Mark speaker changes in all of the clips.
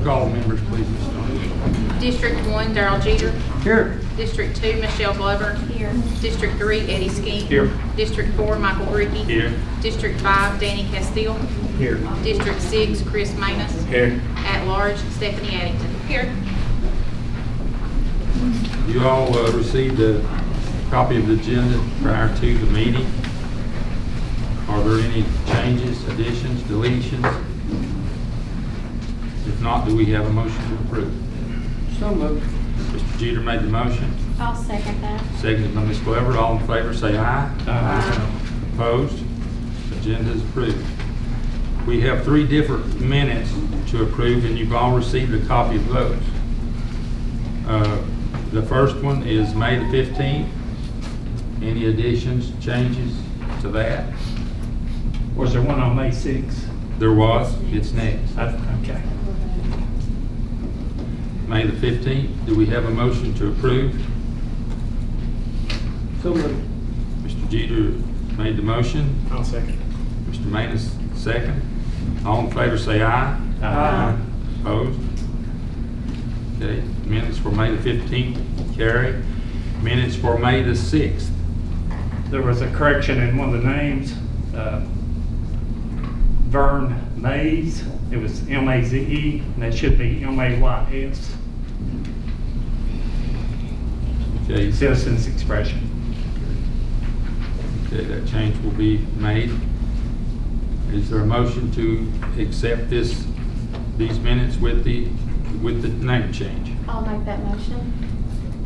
Speaker 1: roll call members, please, Ms. Starnes.
Speaker 2: District 1, Darrell Jeter.
Speaker 1: Here.
Speaker 2: District 2, Michelle Glover. Here. District 3, Eddie Skeen.
Speaker 1: Here.
Speaker 2: District 4, Michael Bricky.
Speaker 1: Here.
Speaker 2: District 5, Danny Castile.
Speaker 1: Here.
Speaker 2: District 6, Chris Manus.
Speaker 1: Here.
Speaker 2: At large, Stephanie Addington. Here.
Speaker 1: You all received a copy of the agenda prior to the meeting. Are there any changes, additions, deletions? If not, do we have a motion to approve?
Speaker 3: So moved.
Speaker 1: Mr. Jeter made the motion.
Speaker 4: I'll second that.
Speaker 1: Seconded by Ms. Glover. All in favor say aye.
Speaker 3: Aye.
Speaker 1: Opposed? Agenda is approved. We have 3 different minutes to approve, and you've all received a copy of those. The first one is May the 15th. Any additions, changes to that?
Speaker 3: Was there one on May 6th?
Speaker 1: There was. It's next.
Speaker 3: Okay.
Speaker 1: May the 15th. Do we have a motion to approve?
Speaker 3: So moved.
Speaker 1: Mr. Jeter made the motion.
Speaker 3: I'll second.
Speaker 1: Mr. Manus, second. All in favor say aye.
Speaker 3: Aye.
Speaker 1: Opposed? Okay, minutes for May the 15th, carry. Minutes for May the 6th.
Speaker 3: There was a correction in one of the names. Vern Mays. It was M-A-Z-E, and that should be M-A-Y-S.
Speaker 1: Okay,
Speaker 3: Citizens Expression.
Speaker 1: okay, that change will be made. Is there a motion to accept these minutes with the name change?
Speaker 4: I'll make that motion.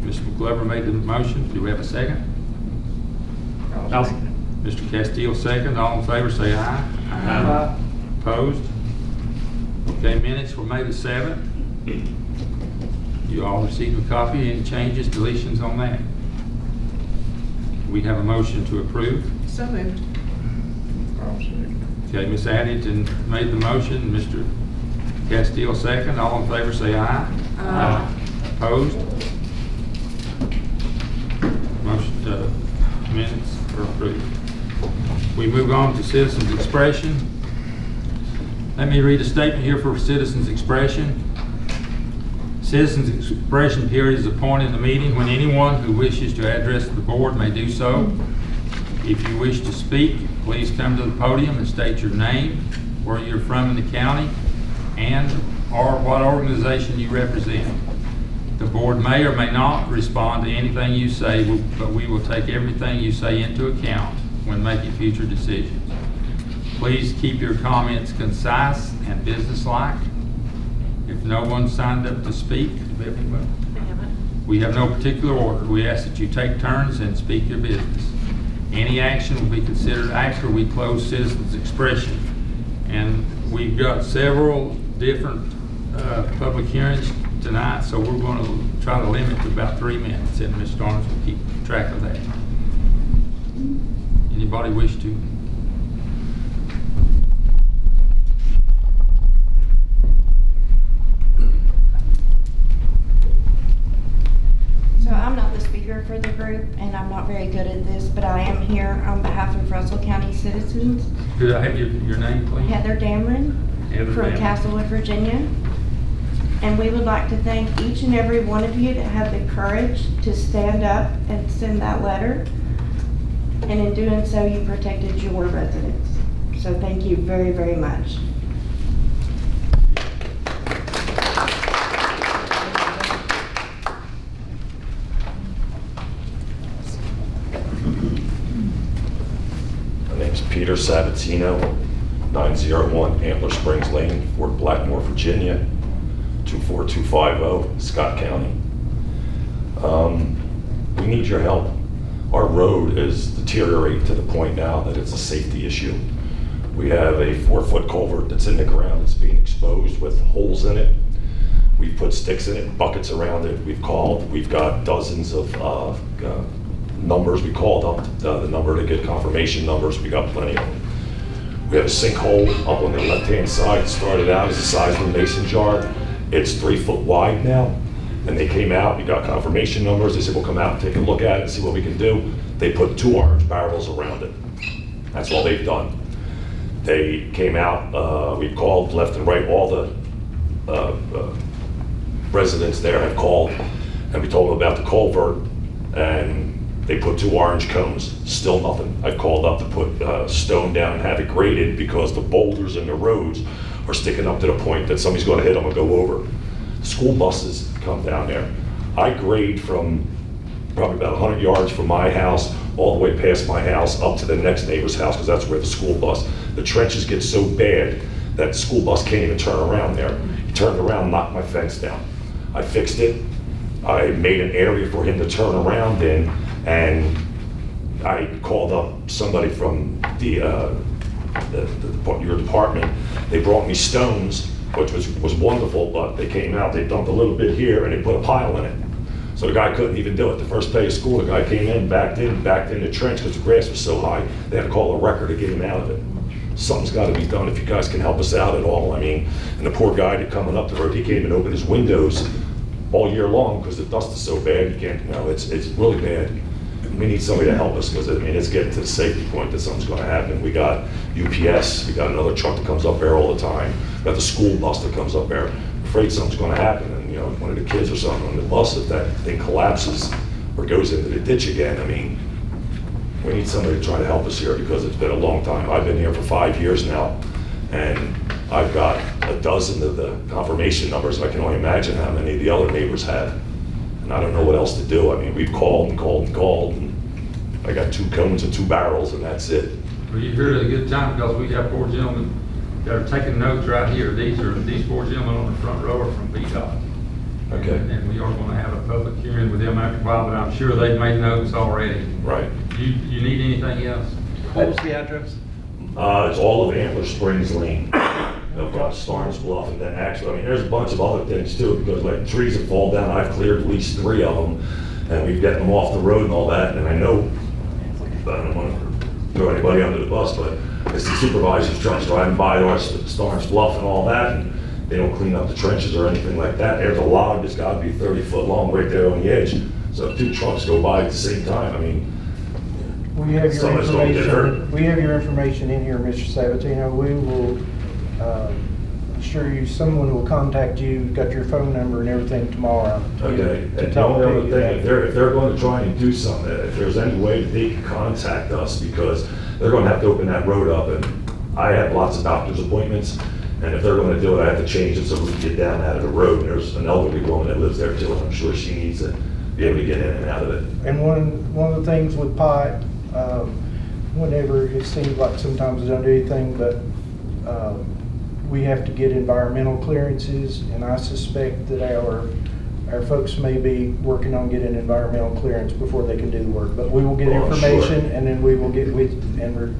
Speaker 1: Mr. McGlover made the motion. Do we have a second?
Speaker 3: I'll second.
Speaker 1: Mr. Castile, second. All in favor say aye.
Speaker 3: Aye.
Speaker 1: Opposed? Okay, minutes for May the 7th. You all received a copy. Any changes, deletions on that? We have a motion to approve.
Speaker 2: So moved.
Speaker 1: Okay, Ms. Addington made the motion. Mr. Castile, second. All in favor say aye.
Speaker 3: Aye.
Speaker 1: Opposed? Motion, minutes are approved. We move on to citizens' expression. Let me read a statement here for citizens' expression. Citizens' expression period is a point in the meeting when anyone who wishes to address the board may do so. If you wish to speak, please come to the podium and state your name, where you're from in the county, and or what organization you represent. The board may or may not respond to anything you say, but we will take everything you say into account when making future decisions. Please keep your comments concise and businesslike. If no one signed up to speak, do we have anybody? We have no particular order. We ask that you take turns and speak your business. Any action will be considered after we close citizens' expression. And we've got several different public hearings tonight, so we're going to try to limit to about 3 minutes, and Ms. Starnes will keep track of that. Anybody wish to?
Speaker 5: So I'm not the speaker for the group, and I'm not very good at this, but I am here on behalf of Russell County citizens.
Speaker 1: Could I have your name, please?
Speaker 5: Heather Dameron
Speaker 1: Heather
Speaker 5: from
Speaker 1: Dameron.
Speaker 5: Castlewood, Virginia. And we would like to thank each and every one of you that had the courage to stand up and send that letter. And in doing so, you protected your residents. So thank you very, very much.
Speaker 6: My name is Peter Sabatino, 901 Antler Springs Lane, Fort Blackmore, Virginia, 24250, Scott County. We need your help. Our road is deteriorating to the point now that it's a safety issue. We have a 4-foot culvert that's in the ground that's being exposed with holes in it. We've put sticks in it, buckets around it. We've got dozens of numbers. We called up the number to get confirmation numbers. We got plenty of them. We have a sinkhole up on the left-hand side. It started out as the size of a mason jar. It's 3 foot wide now. And they came out, we got confirmation numbers. They said, we'll come out and take a look at it and see what we can do. They put 2 orange barrels around it. That's all they've done. They came out, we called left and right, all the residents there have called, and we told them about the culvert, and they put 2 orange cones, still nothing. I called up to put stone down and have it graded because the boulders in the roads are sticking up to the point that somebody's gonna hit them and go over. School buses come down there. I grade from probably about 100 yards from my house, all the way past my house, up to the next neighbor's house, because that's where the school bus, the trenches get so bad that the school bus can't even turn around there. He turned around, knocked my fence down. I fixed it. I made an area for him to turn around in, and I called up somebody from your department. They brought me stones, which was wonderful, but they came out, they dumped a little bit here, and they put a pile in it. So the guy couldn't even do it. The first day of school, the guy came in, backed in the trench because the grass was so high. They had to call a wrecker to get him out of it. Something's got to be done if you guys can help us out at all. I mean, and the poor guy that coming up the road, he came and opened his windows all year long because the dust is so bad. You can't, it's really bad. We need somebody to help us because, I mean, it's getting to the safety point that something's going to happen. We got UPS, we got another truck that comes up there all the time. We got the school bus that comes up there. I'm afraid something's going to happen. And, one of the kids or something on the bus, if that thing collapses or goes into the ditch again, I mean, we need somebody to try to help us here because it's been a long time. I've been here for 5 years now, and I've got a dozen of the confirmation numbers. I can only imagine how many the other neighbors have. And I don't know what else to do. I mean, we've called and called and called, and I got 2 cones and 2 barrels, and that's it.
Speaker 1: Well, you're here at a good time because we have 4 gentlemen that are taking notes right here. These 4 gentlemen on the front row are from VDOT.
Speaker 6: Okay.
Speaker 1: And we are going to have a public hearing with them after a while, but I'm sure they've made notes already.
Speaker 6: Right.
Speaker 1: You need anything else?
Speaker 7: What was the address?
Speaker 6: It's all of Antler Springs Lane, Starnes Bluff, and then actually, I mean, there's a bunch of other things too, because like trees have fallen down. I've cleared at least 3 of them, and we've gotten them off the road and all that. And I know, I don't want to throw anybody under the bus, but it's the supervisors' trucks driving by our Starnes Bluff and all that, and they don't clean up the trenches or anything like that. There's a log that's got to be 30 foot long right there on the edge. So if 2 trucks go by at the same time, I mean,
Speaker 7: We have your
Speaker 6: somebody's gonna get hurt.
Speaker 7: information, we have your information in here, Mr. Sabatino. We will, assure you, someone will contact you, got your phone number and everything tomorrow.
Speaker 6: okay.
Speaker 7: To
Speaker 6: And the
Speaker 7: talk
Speaker 6: only
Speaker 7: to
Speaker 6: other
Speaker 7: you.
Speaker 6: thing, if they're going to try and do something, if there's any way that they can contact us, because they're going to have to open that road up, and I have lots of doctor's appointments, and if they're going to do it, I have to change it so we can get down out of the road. And there's an elderly woman that lives there too, and I'm sure she needs to be able to get in and out of it.
Speaker 7: And one of the things with pipe, whenever it seems like sometimes it don't do anything, but we have to get environmental clearances, and I suspect that our folks may be working on getting environmental clearance before they can do the work. But we will get
Speaker 6: Oh, I'm
Speaker 7: information,
Speaker 6: sure.
Speaker 7: and then we will get with and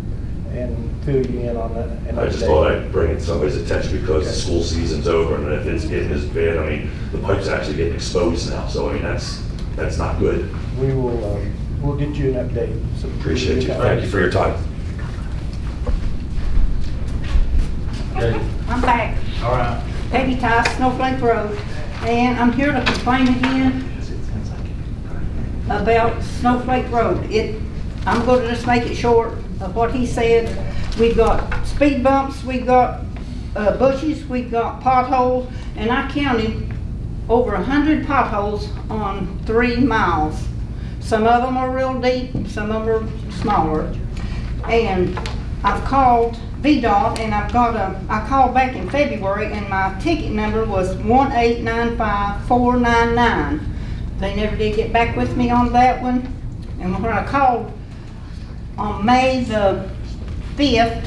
Speaker 7: fill you in on that. and
Speaker 6: I just
Speaker 7: update.
Speaker 6: thought I'd bring it to somebody's attention because the
Speaker 7: Okay.
Speaker 6: school season's over, and if it's getting this bad, I mean, the pipe's actually getting exposed now, so I mean, that's not good.
Speaker 7: We will, we'll get you an update. So
Speaker 6: Appreciate you. Thank you for your time.
Speaker 1: Okay,
Speaker 8: I'm back.
Speaker 1: all right.
Speaker 8: Peggy Tice, Snowflake Road. And I'm here to complain again about Snowflake Road. I'm going to just make it short of what he said. We've got speed bumps, we've got bushes, we've got potholes, and I counted over 100 potholes on 3 miles. Some of them are real deep, some of them are smaller. And I've called VDOT, and I called back in February, and my ticket number was 1895499. They never did get back with me on that one. And when I called on May the 5th,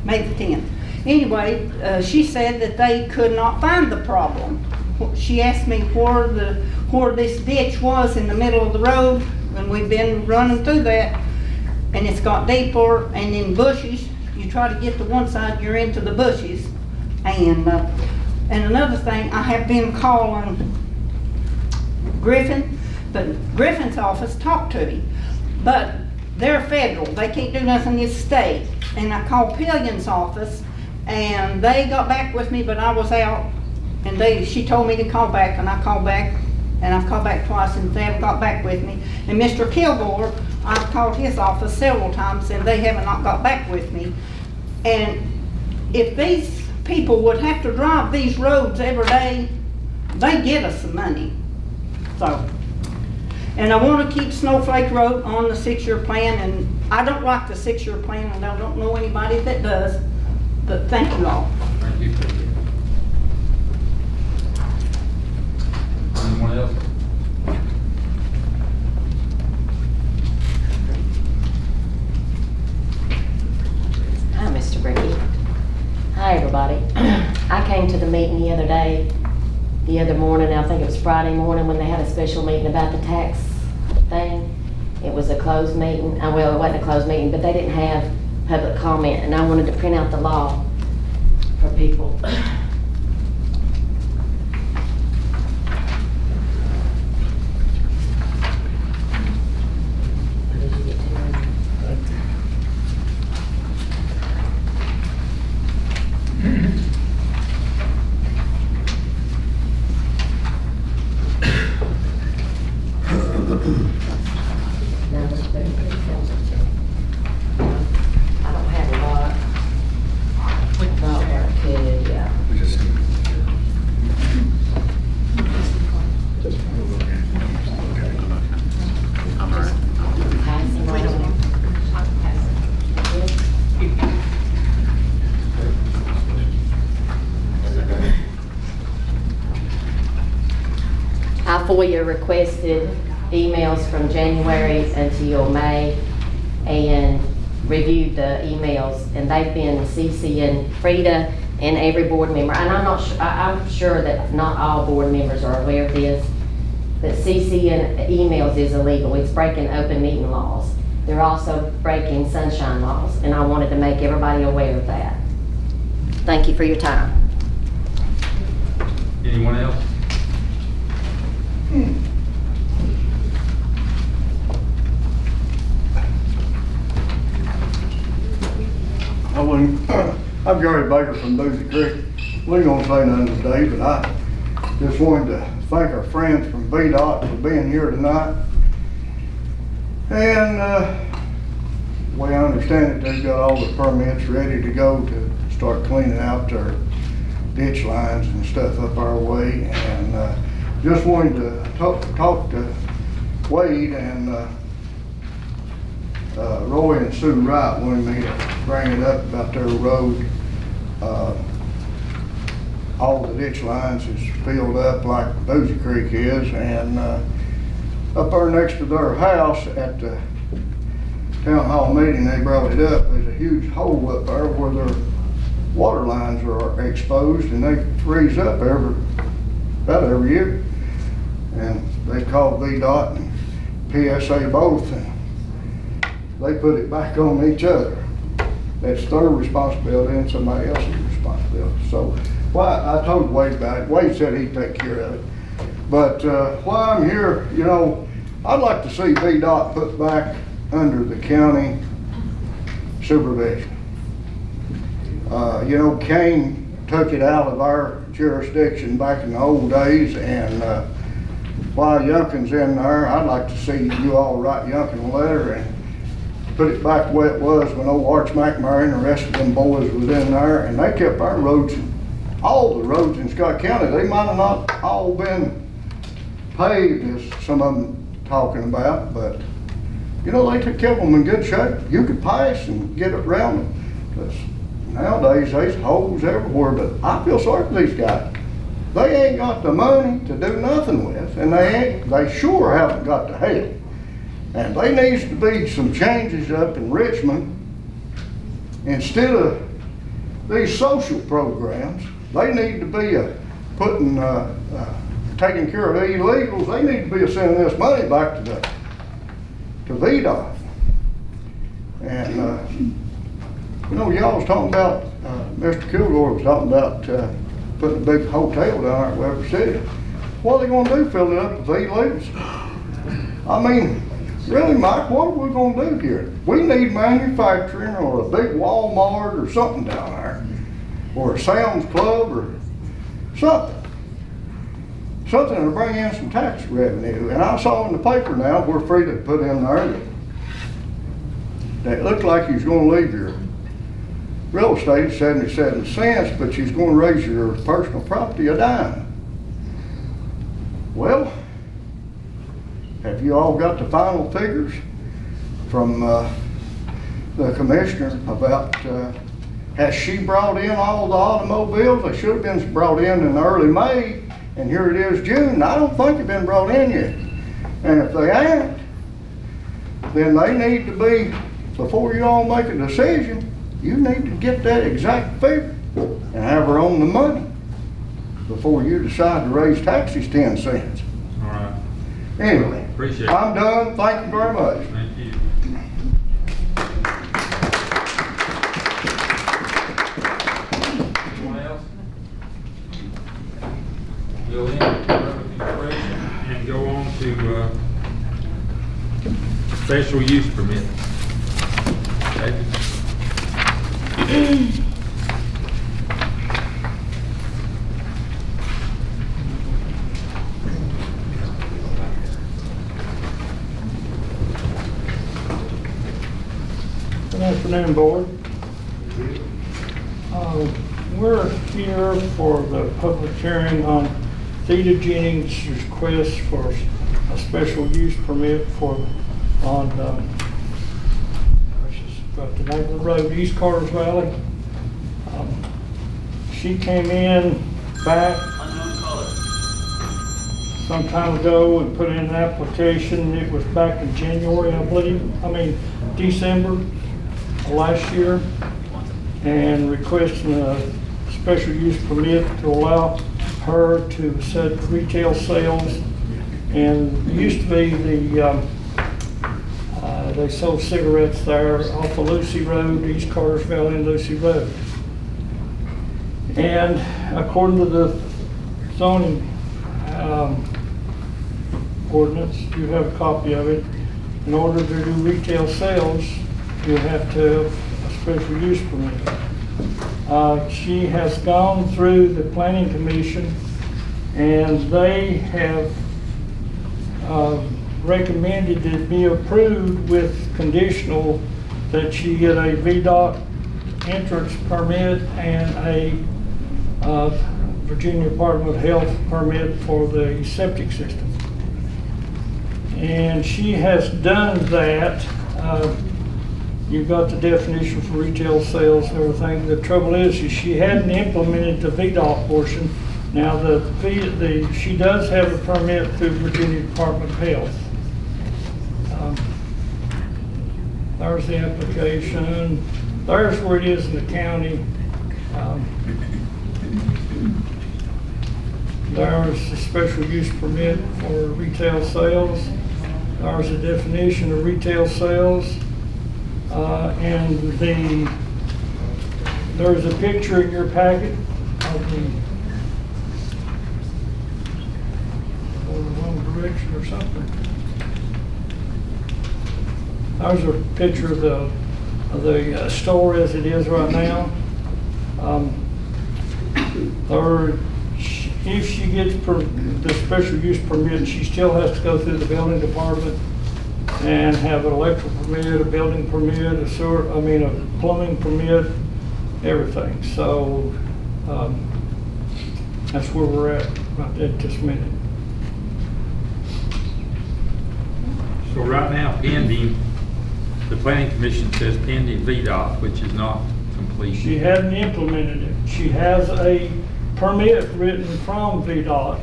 Speaker 8: May the 10th, anyway, she said that they could not find the problem. She asked me where this ditch was in the middle of the road, and we've been running through that. And it's got deeper, and in bushes, you try to get to one side, you're into the bushes. And another thing, I have been calling Griffin, but Griffin's office talked to me. But they're federal, they can't do nothing in this state. And I called Pillion's office, and they got back with me, but I was out, and she told me to call back, and I called back, and I've called back twice, and they haven't got back with me. And Mr. Kilgore, I've called his office several times, and they have not got back with me. And if these people would have to drive these roads every day, they give us some money. So, and I want to keep Snowflake Road on the 6-year plan, and I don't like the 6-year plan, and I don't know anybody that does, but thank you all.
Speaker 1: Thank you. Anyone else?
Speaker 9: Hi, Mr. Bricky. Hi, everybody. I came to the meeting the other day, the other morning, I think it was Friday morning, when they had a special meeting about the tax thing. It was a closed meeting. Well, it wasn't a closed meeting, but they didn't have public comment, and I wanted to print out the law for people. I don't have a lot. Not where I could, yeah. Pass them around. I FOIA requested emails from January until May and reviewed the emails, and they've been CCing Frida and every board member. And I'm sure that not all board members are aware of this, but CCing emails is illegal. It's breaking open meeting laws. They're also breaking sunshine laws, and I wanted to make everybody aware of that. Thank you for your time.
Speaker 1: Anyone else?
Speaker 10: I'm Gary Baker from Boozy Creek. We ain't gonna say nothing today, but I just wanted to thank our friends from VDOT for being here tonight. And the way I understand it, they've got all the permits ready to go to start cleaning out their ditch lines and stuff up our way. And just wanted to talk to Wade and Roy and Sue Wright wanted me to bring it up about their road. All the ditch lines is filled up like Boozy Creek is, and up there next to their house at the town hall meeting, they brought it up. There's a huge hole up there where their water lines are exposed, and they freeze up about every year. And they called VDOT and PSA both, and they put it back on each other. That's their responsibility and somebody else's responsibility. So, I told Wade about it. Wade said he'd take care of it. But while I'm here, you know, I'd like to see VDOT put back under the county supervision. You know, Kane took it out of our jurisdiction back in the old days, and while Youngkin's in there, I'd like to see you all write Youngkin a letter and put it back the way it was when old Arch McMurray and the rest of them boys was in there, and they kept our roads, all the roads in Scott County. They might have not all been paved as some of them talking about, but you know, they kept them in good shape. You could pass and get around them. But nowadays, there's holes everywhere, but I feel sorry for these guys. They ain't got the money to do nothing with, and they sure haven't got the help. And there needs to be some changes up in Richmond. Instead of these social programs, they need to be taking care of the illegals. They need to be sending this money back to VDOT. And you know, y'all was talking about, Mr. Kilgore was talking about putting a big hotel down there at Weber City. What are they gonna do, fill it up with illegals? I mean, really, Mike, what are we gonna do here? We need manufacturing or a big Walmart or something down there, or a Sam's Club or something. Something to bring in some tax revenue. And I saw in the paper now where Frida put in there that it looked like he was gonna leave your real estate 77 cents, but she's gonna raise your personal property a dime. Well, have you all got the final figures from the commissioner about, has she brought in all the automobiles? They should have been brought in early May, and here it is June. I don't think they've been brought in yet. And if they ain't, then they need to be, before you all make a decision, you need to get that exact figure and have her on the money before you decide to raise taxes 10 cents.
Speaker 1: All right.
Speaker 10: Anyway,
Speaker 1: Appreciate it.
Speaker 10: I'm done. Thank you very much.
Speaker 1: Thank you. Anyone else? We'll end public expression and go on to special use permit. David?
Speaker 11: Good afternoon, Board. We're here for the public hearing on Theda Jennings' request for a special use permit for, on, I just got the name of the road, East Carter's Valley. She came in back some time ago and put in an application. It was back in January, I believe, December of last year, and requesting a special use permit to allow her to set retail sales. And it used to be they sold cigarettes there off of Lucy Road, East Carter's Valley and Lucy Road. And according to the zoning ordinance, you have a copy of it. In order to do retail sales, you have to have a special use permit. She has gone through the planning commission, and they have recommended it be approved with conditional that she get a VDOT entrance permit and a Virginia Department of Health permit for the septic system. And she has done that. You've got the definition for retail sales and everything. The trouble is she hadn't implemented the VDOT portion. Now she does have a permit through Virginia Department of Health. There's the application. There's where it is in the county. There's a special use permit for retail sales. There's a definition of retail sales. And there's a picture in your packet of the wrong direction or something. There's a picture of the store as it is right now. If she gets the special use permit, she still has to go through the building department and have an electrical permit, a building permit, a plumbing permit, everything. So that's where we're at right at this minute.
Speaker 1: So right now, pending, the planning commission says pending VDOT, which is not complete.
Speaker 11: She hadn't implemented it. She has a permit written from VDOT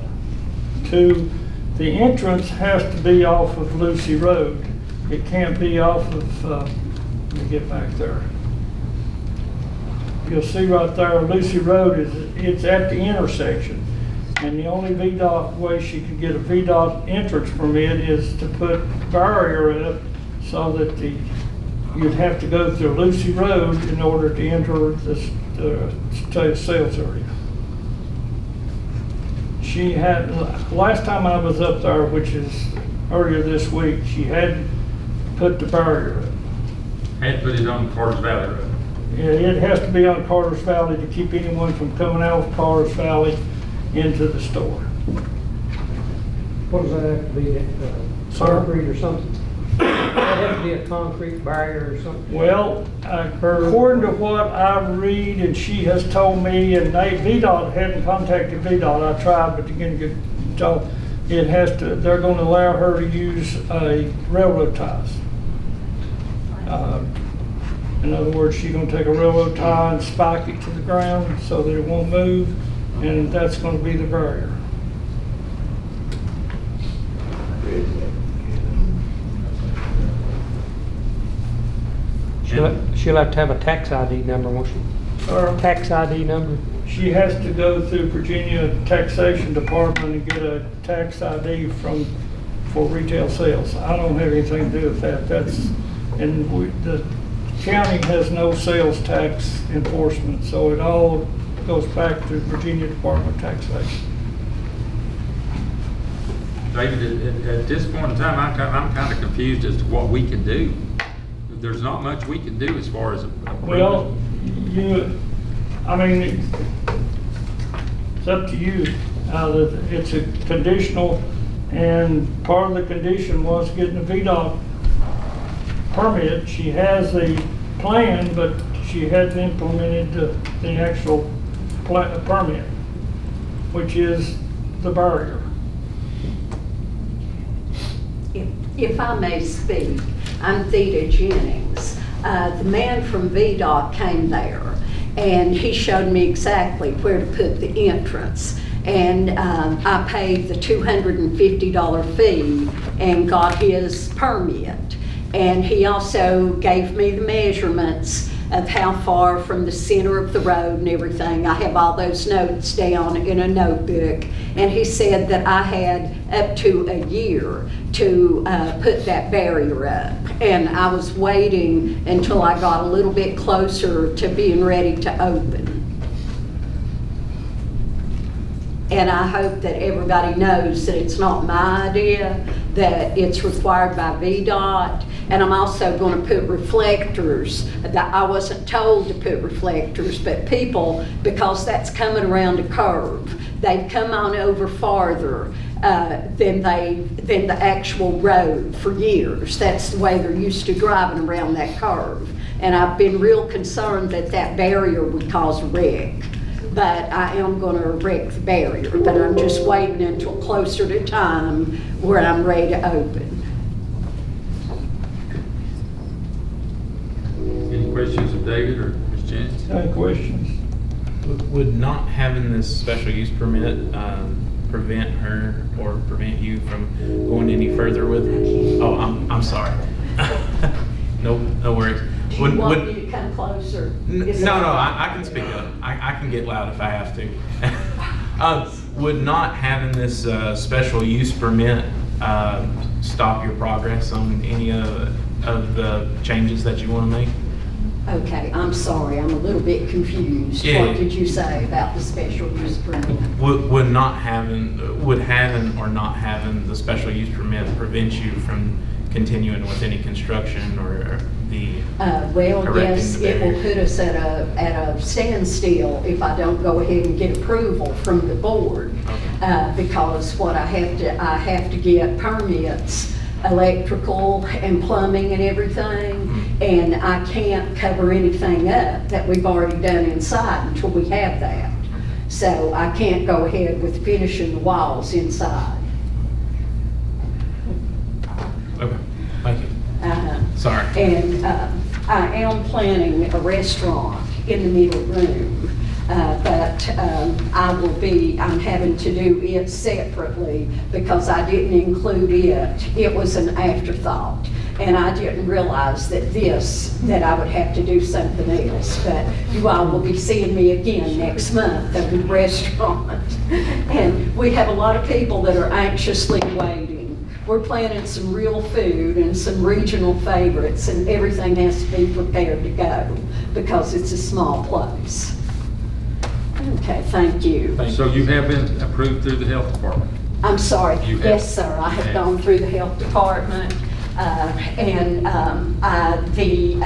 Speaker 11: to, the entrance has to be off of Lucy Road. It can't be off of, let me get back there. You'll see right there, Lucy Road it's at the intersection. And the only VDOT way she could get a VDOT entrance permit is to put barrier up so that you'd have to go through Lucy Road in order to enter the sales area. She had, last time I was up there, which is earlier this week, she hadn't put the barrier up.
Speaker 1: Had put it on Carter's Valley Road.
Speaker 11: Yeah, it has to be on Carter's Valley to keep anyone from coming out of Carter's Valley into the store.
Speaker 12: What does that have to be, concrete or something? have to be a concrete barrier or something?
Speaker 11: Well, according to what I read, and she has told me, and VDOT hadn't contacted VDOT, I tried, but again, it has to, they're gonna allow her to use a railroad ties. In other words, she's gonna take a railroad tie and spike it to the ground so that it won't move, and that's gonna be the barrier.
Speaker 12: She'll have to have a tax ID number, won't she?
Speaker 11: Or
Speaker 12: Tax ID number?
Speaker 11: she has to go through Virginia Taxation Department and get a tax ID for retail sales. I don't have anything to do with that. The county has no sales tax enforcement, so it all goes back to Virginia Department of Taxation.
Speaker 1: David, at this point in time, I'm kind of confused as to what we can do. There's not much we can do as far as approving.
Speaker 11: Well, it's up to you. It's a conditional, and part of the condition was getting a VDOT permit. She has the plan, but she hadn't implemented the actual permit, which is the barrier.
Speaker 13: If I may speak, I'm Theda Jennings. The man from VDOT came there and he showed me exactly where to put the entrance. And I paid the $250 fee and got his permit. And he also gave me the measurements of how far from the center of the road and everything. I have all those notes down in a notebook. And he said that I had up to a year to put that barrier up. And I was waiting until I got a little bit closer to being ready to open. And I hope that everybody knows that it's not my idea, that it's required by VDOT. And I'm also going to put reflectors. That I wasn't told to put reflectors, but people, because that's coming around a curve, they've come on over farther than the actual road for years. That's the way they're used to driving around that curve. And I've been real concerned that that barrier would cause a wreck. But I am going to erect the barrier, but I'm just waiting until closer to time where I'm ready to open.
Speaker 1: Any questions of David or Ms. Jennings?
Speaker 11: Any questions?
Speaker 14: Would not having this special use permit prevent her or prevent you from going any further with it? Oh, I'm sorry. No worries.
Speaker 13: Do you want me to come closer?
Speaker 14: No, I can speak up. I can get loud if I have to. Would not having this special use permit stop your progress on any of the changes that you want to make?
Speaker 13: Okay, I'm sorry, I'm a little bit confused.
Speaker 14: Yeah.
Speaker 13: What did you say about the special use permit?
Speaker 14: Would having or not having the special use permit prevent you from continuing with any construction or the
Speaker 13: well,
Speaker 14: erecting
Speaker 13: yes,
Speaker 14: the
Speaker 13: it will
Speaker 14: barrier?
Speaker 13: put us at a standstill if I don't go ahead and get approval from the board.
Speaker 14: Okay.
Speaker 13: Because what I have to get permits, electrical and plumbing and everything, and I can't cover anything up that we've already done inside until we have that. So I can't go ahead with finishing the walls inside.
Speaker 14: Okay, thank you. Sorry.
Speaker 13: And I am planning a restaurant in the middle room, but I'm having to do it separately because I didn't include it. It was an afterthought. And I didn't realize that I would have to do something else. But you all will be seeing me again next month at the restaurant. And we have a lot of people that are anxiously waiting. We're planning some real food and some regional favorites, and everything has to be prepared to go because it's a small place. Okay, thank you.
Speaker 1: So you have been approved through the health department?
Speaker 13: I'm sorry.
Speaker 1: You have?
Speaker 13: Yes, sir. I have gone through the health department, and the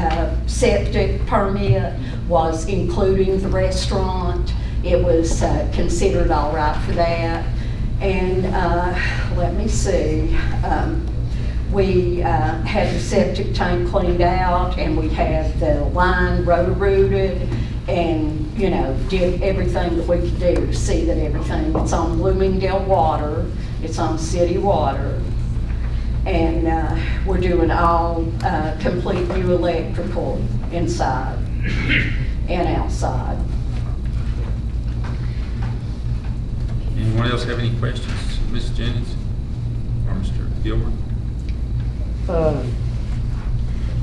Speaker 13: septic permit was including the restaurant. It was considered all right for that. And let me see. We had the septic tank cleaned out, and we had the line roto-rooted, and, you know, did everything that we could do to see that everything, it's on Bloomingdale water, it's on city water, and we're doing all complete new electrical inside and outside.
Speaker 1: Anyone else have any questions, Ms. Jennings or Mr. Gilmer?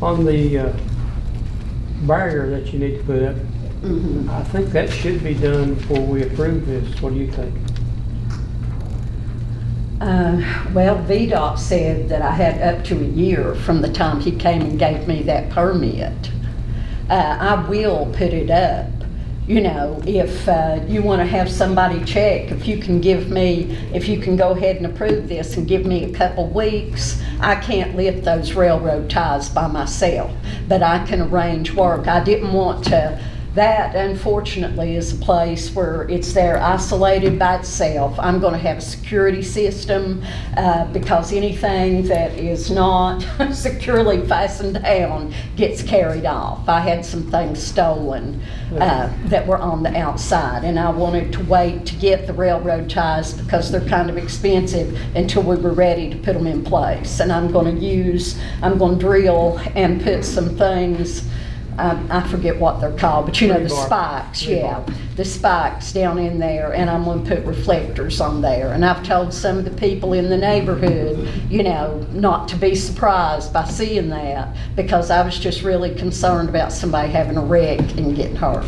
Speaker 12: On the barrier that you need to put up,
Speaker 13: Mhm.
Speaker 12: I think that should be done before we approve this. What do you think?
Speaker 13: Well, VDOT said that I had up to a year from the time he came and gave me that permit. I will put it up. You know, if you want to have somebody check, if you can go ahead and approve this and give me a couple weeks, I can't lift those railroad ties by myself, but I can arrange work. I didn't want to. That, unfortunately, is a place where it's there isolated by itself. I'm going to have a security system because anything that is not securely fastened down gets carried off. I had some things stolen that were on the outside, and I wanted to wait to get the railroad ties because they're kind of expensive until we were ready to put them in place. And I'm going to drill and put some things. I forget what they're called, but you know, the spikes, yeah, the spikes down in there, and I'm going to put reflectors on there. And I've told some of the people in the neighborhood, you know, not to be surprised by seeing that, because I was just really concerned about somebody having a wreck and getting hurt.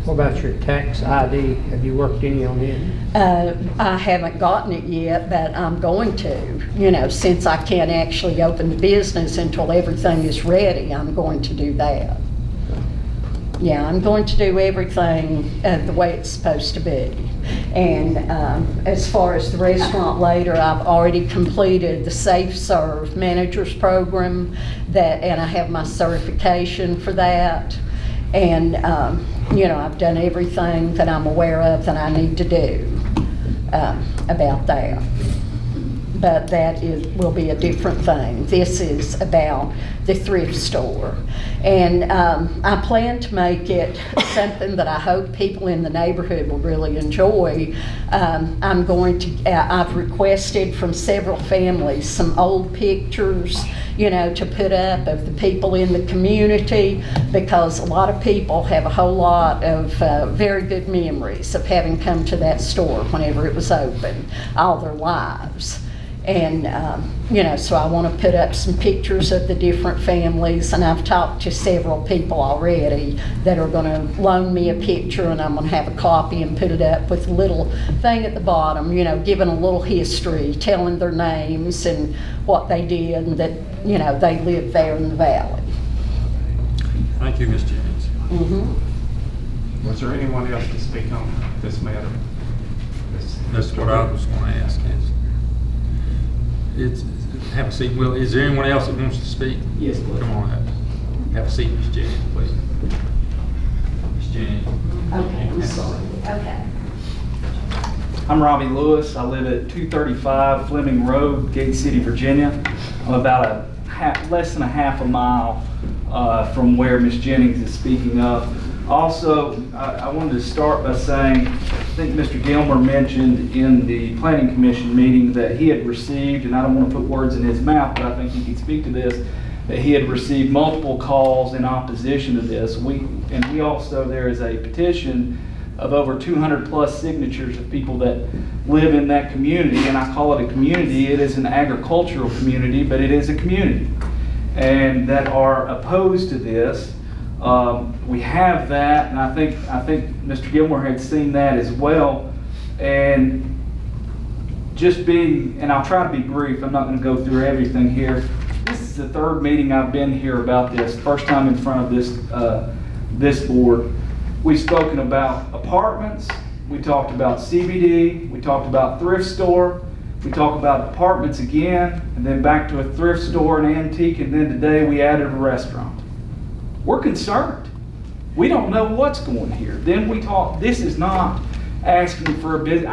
Speaker 12: What about your tax ID? Have you worked any on it?
Speaker 13: I haven't gotten it yet, but I'm going to. You know, since I can't actually open the business until everything is ready, I'm going to do that. Yeah, I'm going to do everything the way it's supposed to be. And as far as the restaurant later, I've already completed the Safe Serve Managers Program, and I have my certification for that. And, you know, I've done everything that I'm aware of that I need to do about that. But that will be a different thing. This is about the thrift store. And I plan to make it something that I hope people in the neighborhood will really enjoy. I've requested from several families some old pictures, you know, to put up of the people in the community, because a lot of people have a whole lot of very good memories of having come to that store whenever it was open all their lives. And, you know, so I want to put up some pictures of the different families, and I've talked to several people already that are going to loan me a picture, and I'm going to have a copy and put it up with a little thing at the bottom, you know, giving a little history, telling their names and what they did, and that, you know, they lived there in the valley.
Speaker 1: Thank you, Ms. Jennings.
Speaker 13: Mm-hmm.
Speaker 15: Was there anyone else to speak on this matter?
Speaker 1: That's what I was going to ask. Have a seat. Will, is there anyone else that wants to speak?
Speaker 15: Yes, please.
Speaker 1: Come on up. Have a seat, Ms. Jennings, please. Ms. Jennings.
Speaker 13: Okay, I'm sorry. Okay.
Speaker 15: I'm Robbie Lewis. I live at 235 Fleming Road, Gate City, Virginia. I'm about less than a half a mile from where Ms. Jennings is speaking of. Also, I wanted to start by saying, I think Mr. Gilmer mentioned in the Planning Commission meeting that he had received, and I don't want to put words in his mouth, but I think he can speak to this, that he had received multiple calls in opposition to this. We also, there is a petition of over 200 plus signatures of people that live in that community, and I call it a community. It is an agricultural community, but it is a community, and that are opposed to this. We have that, and I think Mr. Gilmore had seen that as well. And and I'll try to be brief, I'm not going to go through everything here. This is the third meeting I've been here about this, first time in front of this board. We've spoken about apartments, we talked about CBD, we talked about thrift store, we talked about apartments again, and then back to a thrift store, an antique, and then today we added a restaurant. We're concerned. We don't know what's going here. Then we talk, this is not asking for a business.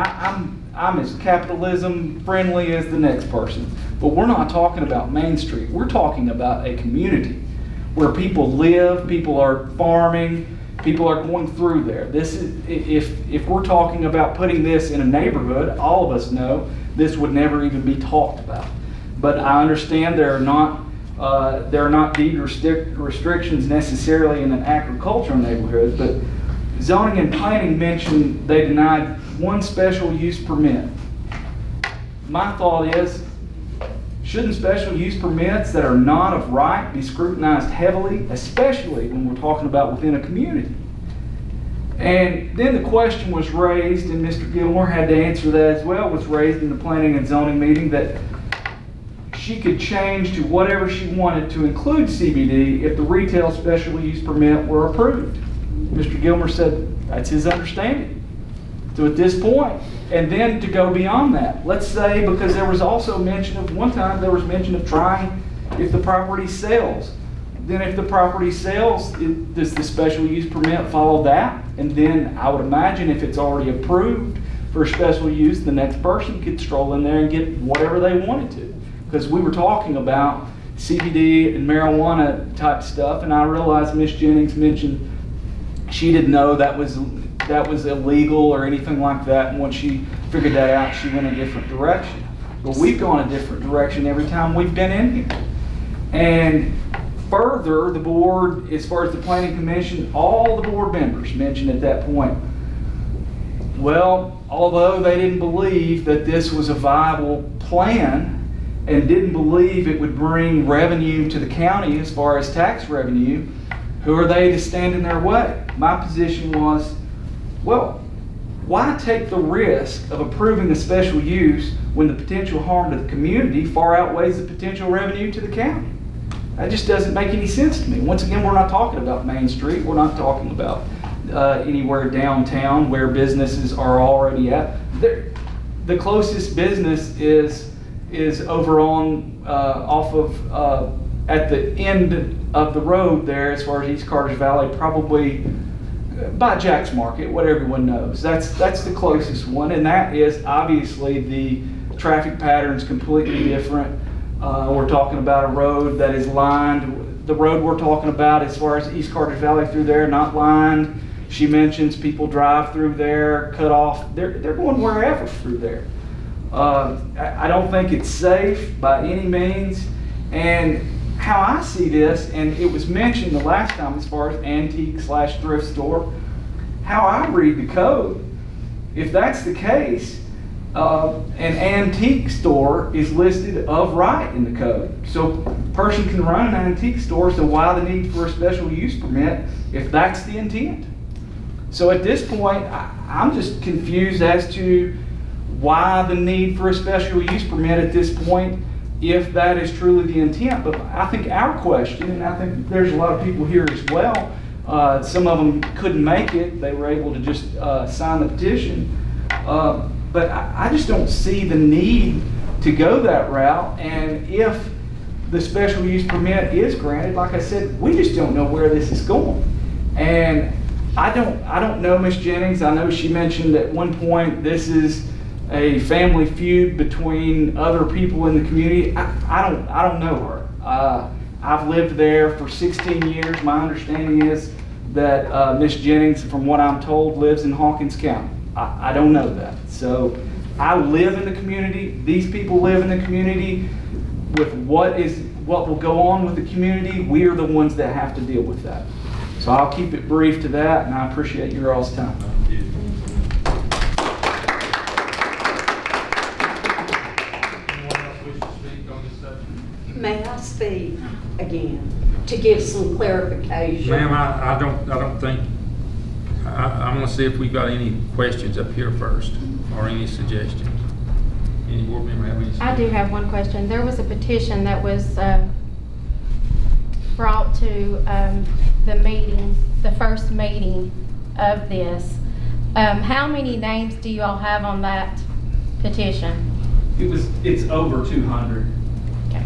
Speaker 15: I'm as capitalism friendly as the next person. But we're not talking about Main Street. We're talking about a community where people live, people are farming, people are going through there. This is, if we're talking about putting this in a neighborhood, all of us know this would never even be talked about. But I understand there are not deed restrictions necessarily in an agricultural neighborhood, but zoning and planning mentioned they denied one special use permit. My thought is, shouldn't special use permits that are not of right be scrutinized heavily, especially when we're talking about within a community? And then the question was raised, and Mr. Gilmore had to answer that as well, was raised in the planning and zoning meeting, that she could change to whatever she wanted to include CBD if the retail special use permit were approved. Mr. Gilmore said that's his understanding. So at this point, and then to go beyond that, let's say, because there was also mention of, one time there was mention of trying if the property sells. Then if the property sells, does the special use permit follow that? And then I would imagine if it's already approved for special use, the next person could stroll in there and get whatever they wanted to. Because we were talking about CBD and marijuana type stuff, and I realized Ms. Jennings mentioned she didn't know that was illegal or anything like that, and once she figured that out, she went a different direction. But we've gone a different direction every time we've been in here. And further, the board, as far as the planning commission, all the board members mentioned at that point, well, although they didn't believe that this was a viable plan and didn't believe it would bring revenue to the county as far as tax revenue, who are they to stand in their way? My position was, well, why take the risk of approving a special use when the potential harm to the community far outweighs the potential revenue to the county? That just doesn't make any sense to me. Once again, we're not talking about Main Street. We're not talking about anywhere downtown where businesses are already at. The closest business is over on off of at the end of the road there, as far as East Carter's Valley, probably by Jack's Market, what everyone knows. That's the closest one, and that is obviously the traffic pattern's completely different. We're talking about a road that is lined. The road we're talking about as far as East Carter's Valley through there, not lined. She mentions people drive through there, cut off. They're going wherever through there. I don't think it's safe by any means. And how I see this, and it was mentioned the last time as far as antique/thrift store, how I read the code, if that's the case, an antique store is listed of right in the code. So a person can run an antique store, so why the need for a special use permit if that's the intent? So at this point, I'm just confused as to why the need for a special use permit at this point, if that is truly the intent. But I think our question, and I think there's a lot of people here as well, some of them couldn't make it. They were able to just sign the petition. But I just don't see the need to go that route. And if the special use permit is granted, like I said, we just don't know where this is going. And I don't know Ms. Jennings. I know she mentioned at one point this is a family feud between other people in the community. I don't know her. I've lived there for 16 years. My understanding is that Ms. Jennings, from what I'm told, lives in Hawkins County. I don't know that. So I live in the community. These people live in the community. With what will go on with the community, we are the ones that have to deal with that. So I'll keep it brief to that, and I appreciate your all's time.
Speaker 1: Thank you. Anyone else wish to speak on this subject?
Speaker 13: May I speak again to give some clarification?
Speaker 1: Ma'am, I don't think, I'm gonna see if we've got any questions up here first, or any suggestions. Any board member have any suggestions?
Speaker 4: I do have one question. There was a petition that was brought to the meeting, the first meeting of this. How many names do you all have on that petition?
Speaker 15: It's over 200.
Speaker 4: Okay.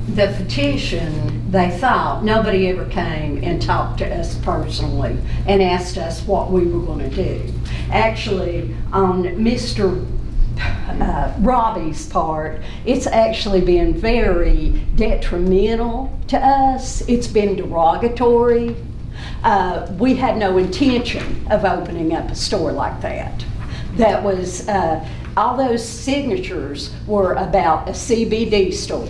Speaker 13: The petition, they thought, nobody ever came and talked to us personally and asked us what we were going to do. Actually, on Mr. Robbie's part, it's actually been very detrimental to us. It's been derogatory. We had no intention of opening up a store like that. That was, all those signatures were about a CBD store.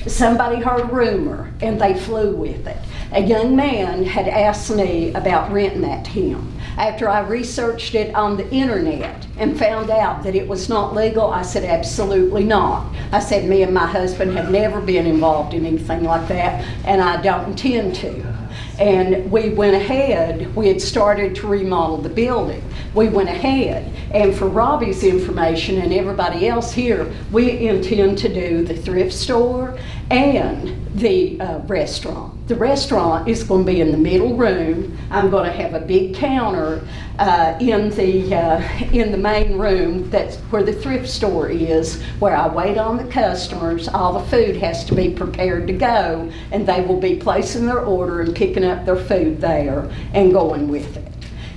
Speaker 13: Somebody heard a rumor and they flew with it. A young man had asked me about renting that to him. After I researched it on the internet and found out that it was not legal, I said, absolutely not. I said, me and my husband have never been involved in anything like that, and I don't intend to. And we went ahead, we had started to remodel the building. We went ahead, and for Robbie's information and everybody else here, we intend to do the thrift store and the restaurant. The restaurant is going to be in the middle room. I'm going to have a big counter in the main room. That's where the thrift store is, where I wait on the customers. All the food has to be prepared to go, and they will be placing their order and picking up their food there and going with it.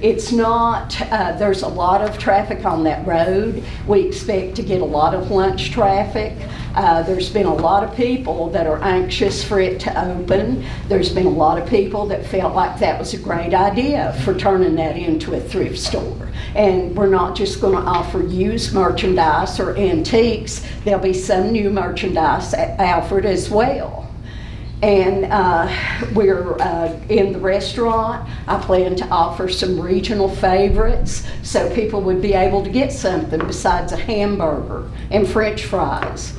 Speaker 13: It's not, there's a lot of traffic on that road. We expect to get a lot of lunch traffic. There's been a lot of people that are anxious for it to open. There's been a lot of people that felt like that was a great idea for turning that into a thrift store. And we're not just going to offer used merchandise or antiques. There'll be some new merchandise offered as well. And we're in the restaurant. I plan to offer some regional favorites so people would be able to get something besides a hamburger and French fries.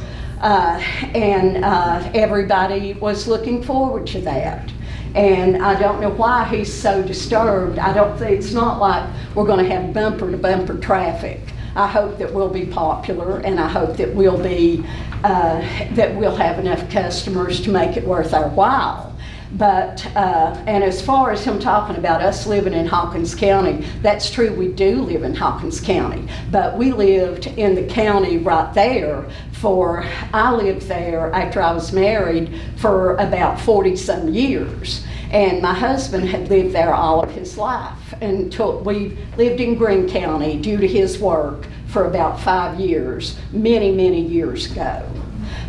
Speaker 13: Everybody was looking forward to that. And I don't know why he's so disturbed. I don't think, it's not like we're going to have bumper to bumper traffic. I hope that we'll be popular, and I hope that we'll be that we'll have enough customers to make it worth our while. But and as far as him talking about us living in Hawkins County, that's true. We do live in Hawkins County, but we lived in the county right there I lived there after I was married for about 40-some years. And my husband had lived there all of his life until we lived in Greene County due to his work for about 5 years, many, many years ago.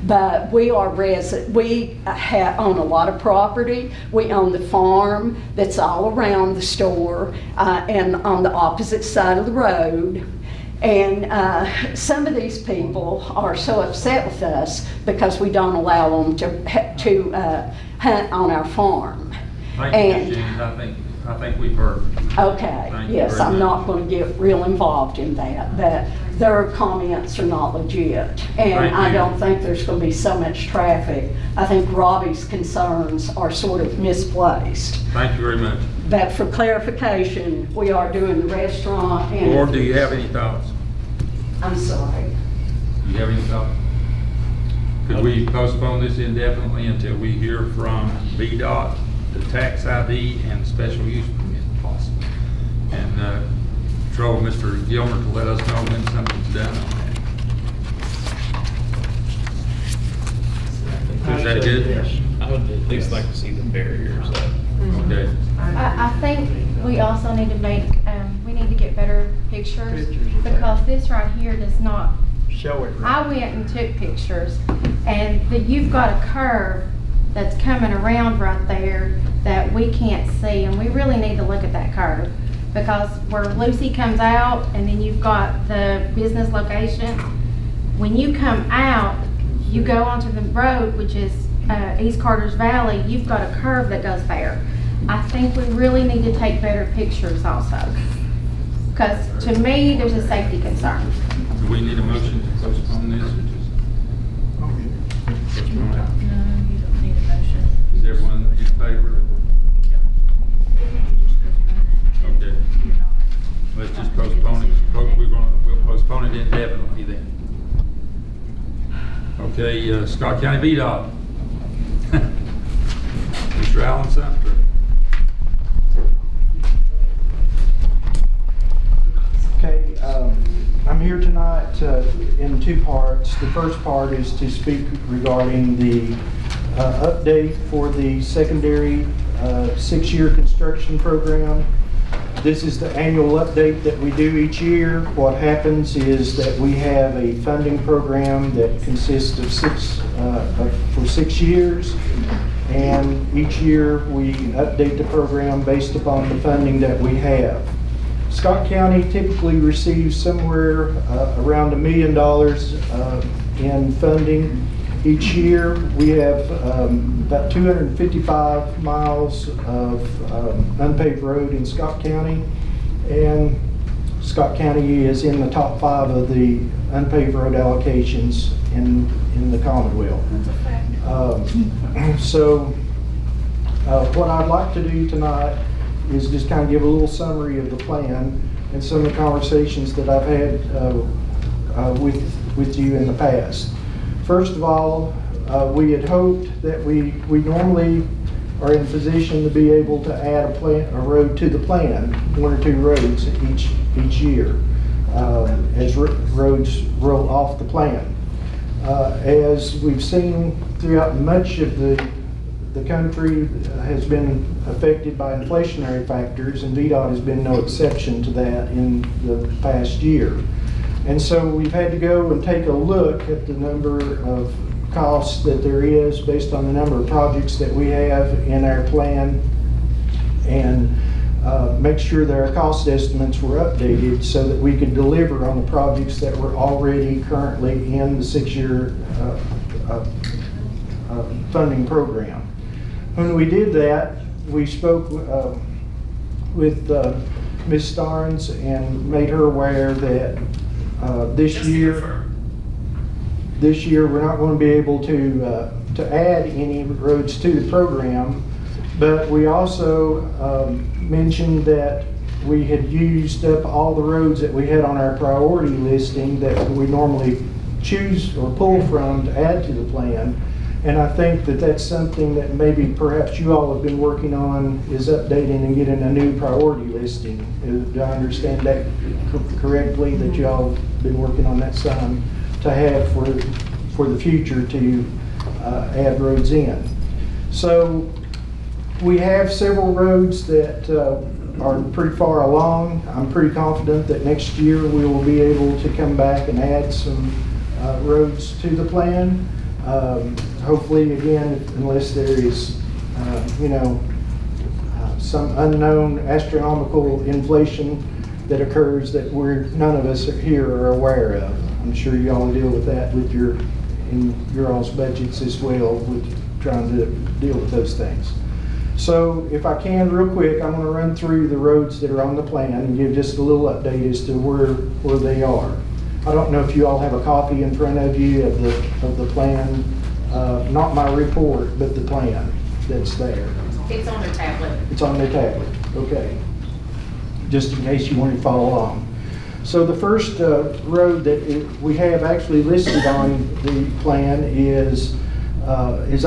Speaker 13: But we are resident. We own a lot of property. We own the farm that's all around the store and on the opposite side of the road. And some of these people are so upset with us because we don't allow them to hunt on our farm.
Speaker 1: Thank you, Ms. Jennings. I think we've heard.
Speaker 13: Okay, yes, I'm not going to get real involved in that, but their comments are not legit. And I don't think there's going to be so much traffic. I think Robbie's concerns are sort of misplaced.
Speaker 1: Thank you very much.
Speaker 13: But for clarification, we are doing the restaurant and...
Speaker 1: Or do you have any thoughts?
Speaker 13: I'm sorry.
Speaker 1: Do you have any thoughts? Could we postpone this indefinitely until we hear from VDOT, the tax ID, and special use permit if possible? And control Mr. Gilmer to let us know when something's done on that. Is that good?
Speaker 11: Yes.
Speaker 14: I would at least like to see the barriers up.
Speaker 1: Okay.
Speaker 4: I think we also need to make, we need to get better pictures because this right here does not.
Speaker 11: Show it.
Speaker 4: I went and took pictures, and you've got a curve that's coming around right there that we can't see, and we really need to look at that curve because where Lucy comes out and then you've got the business location. When you come out, you go onto the road, which is East Carter's Valley, you've got a curve that goes there. I think we really need to take better pictures also. Because to me, there's a safety concern.
Speaker 1: Do we need a motion to postpone this or just? Postpone it?
Speaker 2: No, you don't need a motion.
Speaker 1: Is everyone in favor? Okay. Let's just postpone it. We'll postpone it indefinitely then. Okay, Scott County VDOT. Mr. Allen Sumter.
Speaker 7: Okay, I'm here tonight in two parts. The first part is to speak regarding the update for the secondary 6-year construction program. This is the annual update that we do each year. What happens is that we have a funding program that consists of for 6 years. And each year we update the program based upon the funding that we have. Scott County typically receives somewhere around $1 million in funding. Each year we have about 255 miles of unpaved road in Scott County, and Scott County is in the top 5 of the unpaved road allocations in the Commonwealth. What I'd like to do tonight is just kind of give a little summary of the plan and some of the conversations that I've had with you in the past. First of all, we had hoped that we normally are in position to be able to add a road to the plan, 1 or 2 roads each year as roads roll off the plan. As we've seen throughout much of the country has been affected by inflationary factors, and VDOT has been no exception to that in the past year. And so we've had to go and take a look at the number of costs that there is based on the number of projects that we have in our plan, and make sure that our cost estimates were updated so that we could deliver on the projects that were already currently in the 6-year funding program. When we did that, we spoke with Ms. Starnes and made her aware that this year we're not going to be able to add any roads to the program, but we also mentioned that we had used up all the roads that we had on our priority listing that we normally choose or pull from to add to the plan. And I think that that's something that maybe perhaps you all have been working on, is updating and getting a new priority listing. Do I understand that correctly, that you all have been working on that some to have for the future to add roads in? So we have several roads that are pretty far along. I'm pretty confident that next year we will be able to come back and add some roads to the plan. Hopefully, again, unless there is, some unknown astronomical inflation that occurs that none of us here are aware of. I'm sure you all deal with that with in your all's budgets as well, with trying to deal with those things. So if I can, real quick, I'm going to run through the roads that are on the plan and give just a little update as to where they are. I don't know if you all have a copy in front of you of the plan, not my report, but the plan that's there.
Speaker 2: It's on the tablet.
Speaker 7: It's on the tablet, okay. Just in case you want to follow along. So the first road that we have actually listed on the plan is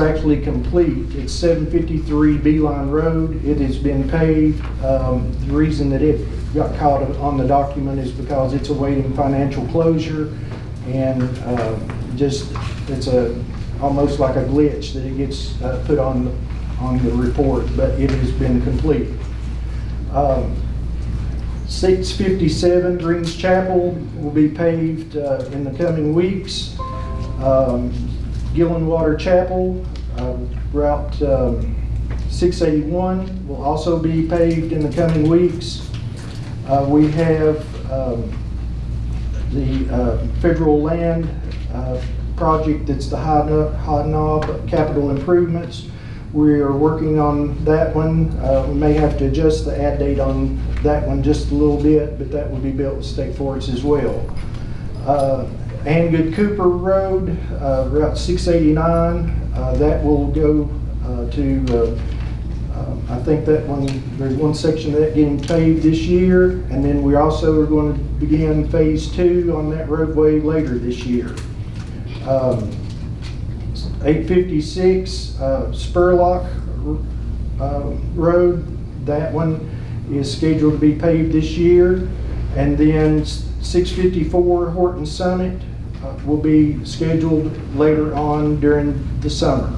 Speaker 7: actually complete. It's 753 Beeline Road. It has been paved. The reason that it got caught on the document is because it's awaiting financial closure, and it's almost like a glitch that it gets put on the report, but it has been complete. 657 Greens Chapel will be paved in the coming weeks. Gillenwater Chapel, Route 681 will also be paved in the coming weeks. We have the federal land project that's the High Knob Capital Improvements. We are working on that one. We may have to adjust the add date on that one just a little bit, but that will be built with state forests as well. Angood Cooper Road, Route 689, that will go to, I think that one, there's one section of that getting paved this year, and then we also are going to begin phase 2 on that roadway later this year. 856 Spurlock Road, that one is scheduled to be paved this year, and then 654 Horton Summit will be scheduled later on during the summer.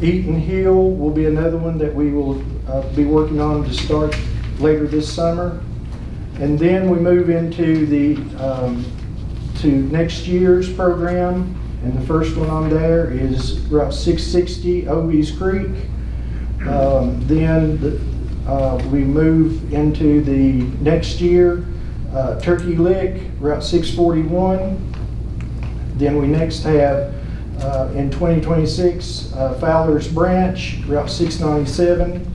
Speaker 7: Eaton Hill will be another one that we will be working on to start later this summer. And then we move into the to next year's program, and the first one on there is Route 660 Obies Creek. We move into the next year, Turkey Lick, Route 641. Then we next have in 2026 Fowler's Branch, Route 697.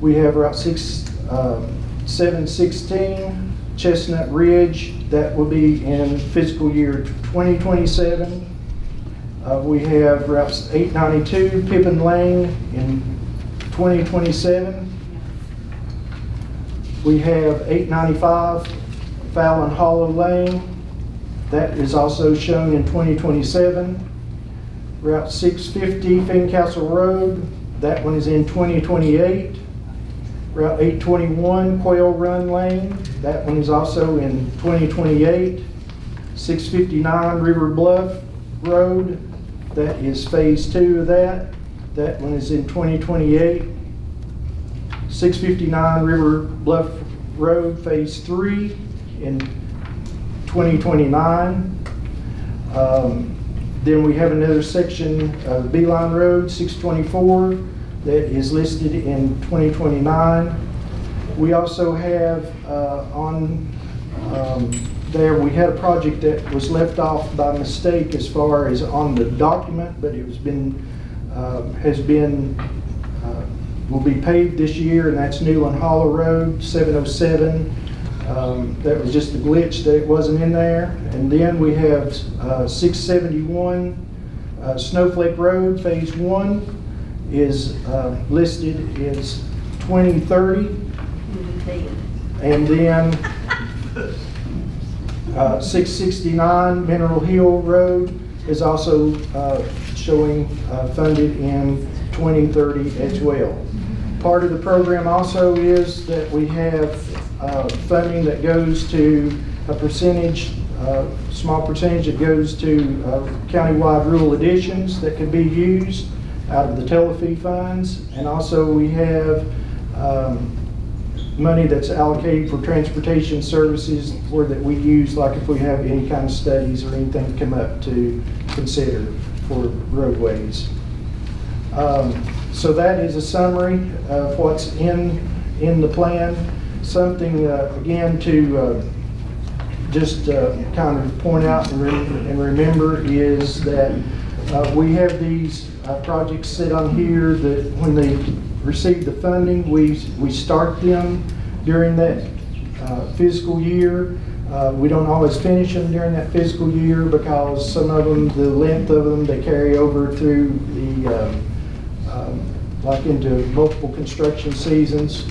Speaker 7: We have Route 716 Chestnut Ridge. That will be in fiscal year 2027. We have Route 892 Pippin Lane in 2027. We have 895 Fallon Hollow Lane. That is also shown in 2027. Route 650 Fincastle Road. That one is in 2028. Route 821 Quail Run Lane. That one is also in 2028. 659 River Bluff Road. That is phase 2 of that. That one is in 2028. 659 River Bluff Road, phase 3 in 2029. Then we have another section of Beeline Road, 624, that is listed in 2029. We also have there we had a project that was left off by mistake as far as on the document, but it will be paved this year, and that's Newland Hollow Road, 707. That was just a glitch that it wasn't in there. And then we have 671 Snowflake Road, phase 1 is listed as 2030. And then 669 Mineral Hill Road is also showing funded in 2030 as well. Part of the program also is that we have funding that goes to a percentage, small percentage that goes to countywide rural additions that can be used out of the Telefee funds. And also we have money that's allocated for transportation services that we use, like if we have any kind of studies or anything come up to consider for roadways. So that is a summary of what's in the plan. Something, again, to just kind of point out and remember is that we have these projects set on here that when they receive the funding, we start them during that fiscal year. We don't always finish them during that fiscal year because some of them, the length of them, they carry over through the like into multiple construction seasons,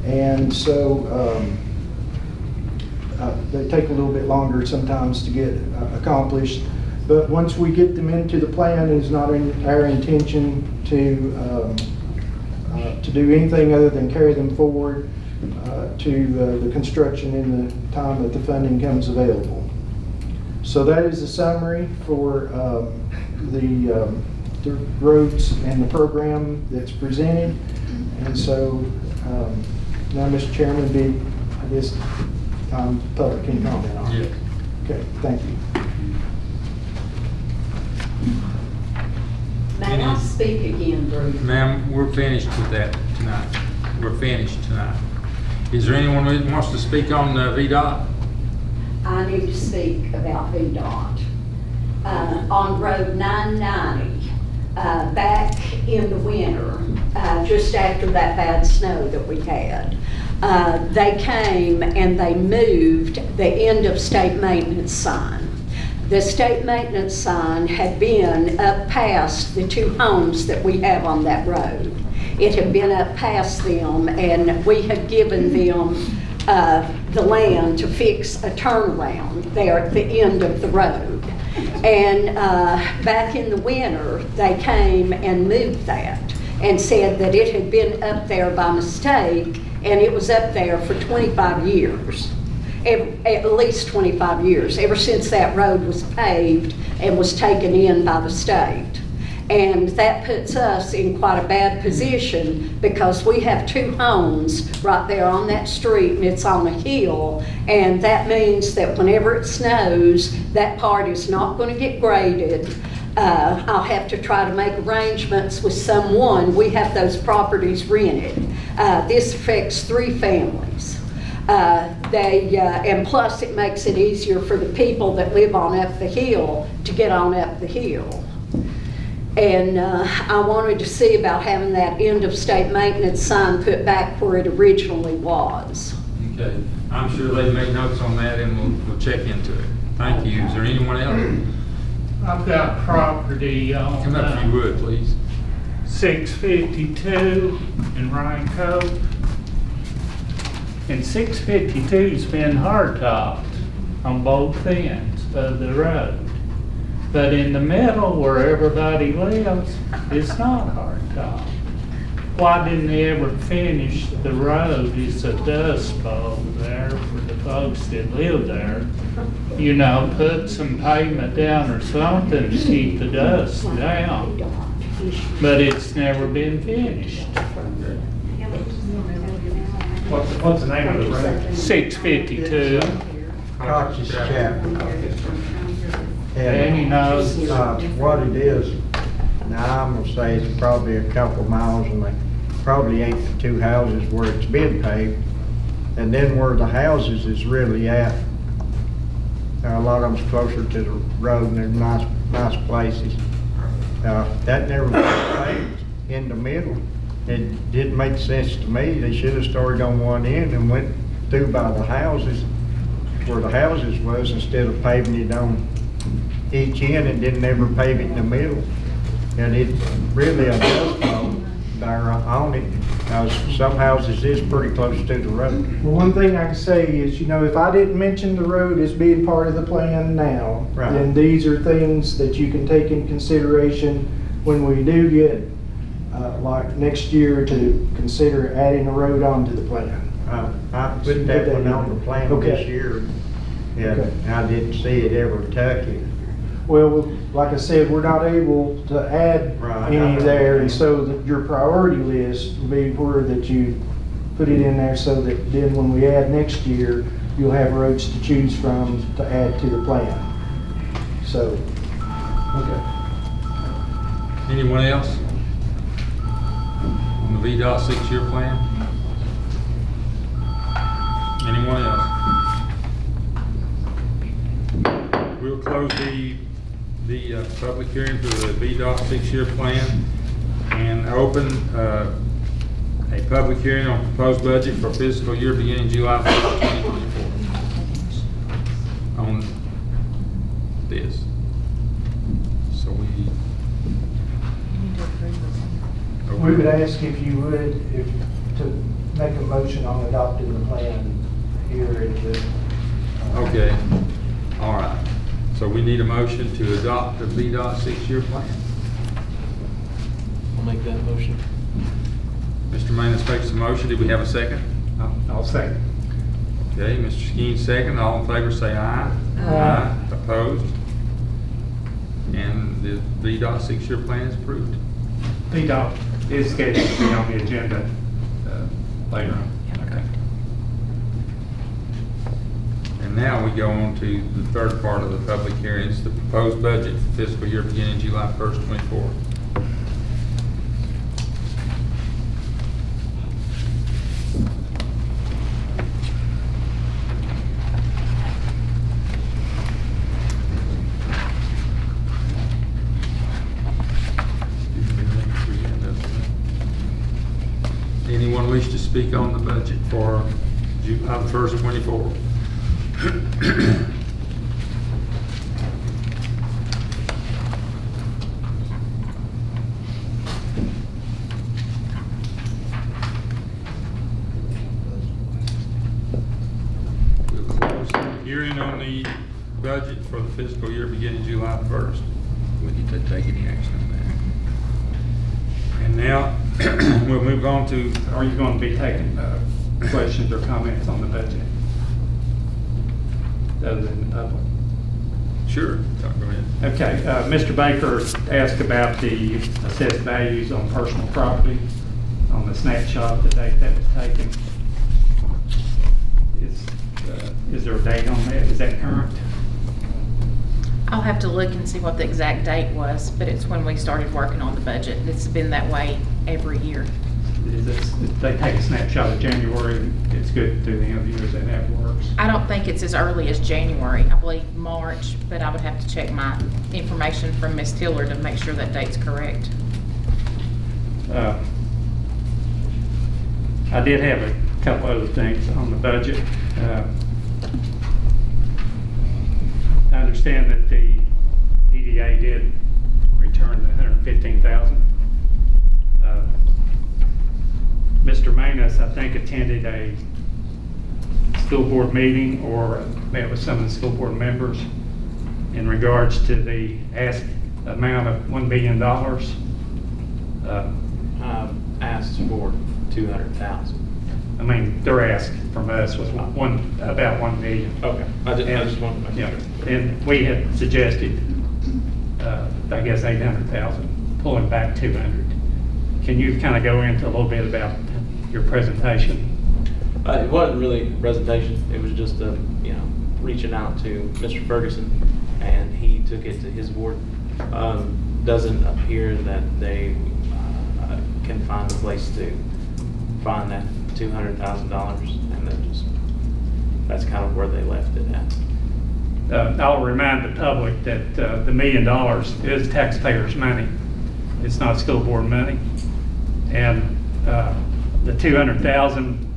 Speaker 7: and so they take a little bit longer sometimes to get accomplished. But once we get them into the plan, it's not our intention to do anything other than carry them forward to the construction in the time that the funding comes available. So that is a summary for the roads and the program that's presented. And so now, Mr. Chairman, I guess the public can comment on it.
Speaker 1: Yes.
Speaker 7: Okay, thank you.
Speaker 13: May I speak again, Bruce?
Speaker 1: Ma'am, we're finished with that tonight. We're finished tonight. Is there anyone who wants to speak on VDOT?
Speaker 13: I need to speak about VDOT. On Road 990, back in the winter, just after that bad snow that we had, they came and they moved the end of state maintenance sign. The state maintenance sign had been up past the 2 homes that we have on that road. It had been up past them, and we had given them the land to fix a turnaround there at the end of the road. And back in the winter, they came and moved that and said that it had been up there by mistake, and it was up there for 25 years. At least 25 years, ever since that road was paved and was taken in by the state. And that puts us in quite a bad position because we have 2 homes right there on that street and it's on a hill. And that means that whenever it snows, that part is not going to get graded. I'll have to try to make arrangements with someone. We have those properties rented. This affects 3 families. And plus it makes it easier for the people that live on up the hill to get on up the hill. And I wanted to see about having that end of state maintenance sign put back where it originally was.
Speaker 1: Okay, I'm sure they made notes on that and we'll check into it. Thank you. Is there anyone else?
Speaker 11: I've got property on
Speaker 1: Come up if you would, please.
Speaker 11: 652 in Ryan Cove. And 652's been hardtopped on both ends of the road. But in the middle where everybody lives, it's not hardtop. Why didn't they ever finish the road? It's a dust bowl there for the folks that live there. You know, put some pavement down or something to keep the dust down. But it's never been finished.
Speaker 3: What's the name of the road?
Speaker 11: 652.
Speaker 16: Cox's Chapel.
Speaker 11: And he knows
Speaker 16: what it is. Now, I'm gonna say it's probably a couple miles, and they probably ain't the 2 houses where it's been paved. And then where the houses is really at, a lot of them's closer to the road, and they're nice places. That never was paved in the middle. It didn't make sense to me. They should have started on one end and went through by the houses, where the houses was, instead of paving it on each end and didn't ever pave it in the middle. And it's really a dust bowl there on it. Now, some houses is pretty close to the road.
Speaker 7: Well, one thing I can say is, you know, if I didn't mention the road as being part of the plan now,
Speaker 16: Right.
Speaker 7: then these are things that you can take in consideration when we do get, like next year, to consider adding a road onto the plan.
Speaker 16: I put that one on the plan
Speaker 7: Okay.
Speaker 16: this year, and
Speaker 7: Okay.
Speaker 16: I didn't see it ever touch it.
Speaker 7: Well, like I said, we're not able to add
Speaker 16: Right.
Speaker 7: any there, and so that your priority list will be where that you put it in there, so that then when we add next year, you'll have roads to choose from to add to the plan. So, okay.
Speaker 1: Anyone else? On the VDOT 6-year plan? Anyone else? We'll close the public hearing for the VDOT 6-year plan and open a public hearing on proposed budget for fiscal year beginning July 1st, 2024. On this. So
Speaker 7: We would ask if you would, to make a motion on adopting the plan here at the.
Speaker 1: Okay, all right. So we need a motion to adopt the VDOT 6-year plan.
Speaker 17: I'll make that motion.
Speaker 1: Mr. Manus makes the motion. Did we have a second?
Speaker 3: I'll second.
Speaker 1: Okay, Mr. Skeen second. All in favor say aye.
Speaker 11: Aye.
Speaker 1: Opposed? And the VDOT 6-year plan is approved.
Speaker 3: VDOT is scheduled to be on the agenda later on. Okay.
Speaker 1: And now we go on to the third part of the public hearing. It's the proposed budget for fiscal year beginning July 1st, 24. Anyone wish to speak on the budget for July 1st, 24? We'll close the hearing on the budget for the fiscal year beginning July 1st. We need to take any action on that. And now we'll move on to.
Speaker 3: Are you going to be taking questions or comments on the budget? Other than the public?
Speaker 1: Sure, go ahead.
Speaker 11: Okay, Mr. Baker asked about the assessed values on personal property on the snapshot, the date that was taken. Is there a date on that? Is that current?
Speaker 2: I'll have to look and see what the exact date was, but it's when we started working on the budget. It's been that way every year.
Speaker 11: If they take a snapshot of January, it's good through the end of the year, is that how it works?
Speaker 2: I don't think it's as early as January. I believe March, but I would have to check my information from Ms. Tiller to make sure that date's correct.
Speaker 11: I did have a couple other things on the budget. I understand that the EDA did return the $115,000. Mr. Manus, I think, attended a school board meeting or met with some of the school board members in regards to the asked amount of $1 billion.
Speaker 14: Asked for 200,000.
Speaker 11: I mean, their ask from us was about $1 million.
Speaker 14: Okay. I just wanted to make sure.
Speaker 11: And we had suggested, I guess, 800,000, pulling back 200. Can you kind of go into a little bit about your presentation?
Speaker 14: It wasn't really a presentation. It was just reaching out to Mr. Ferguson, and he took it to his board. Doesn't appear that they can find a place to find that $200,000, and that's kind of where they left it at.
Speaker 11: I'll remind the public that the $1 million is taxpayers' money. It's not school board money. And the 200,000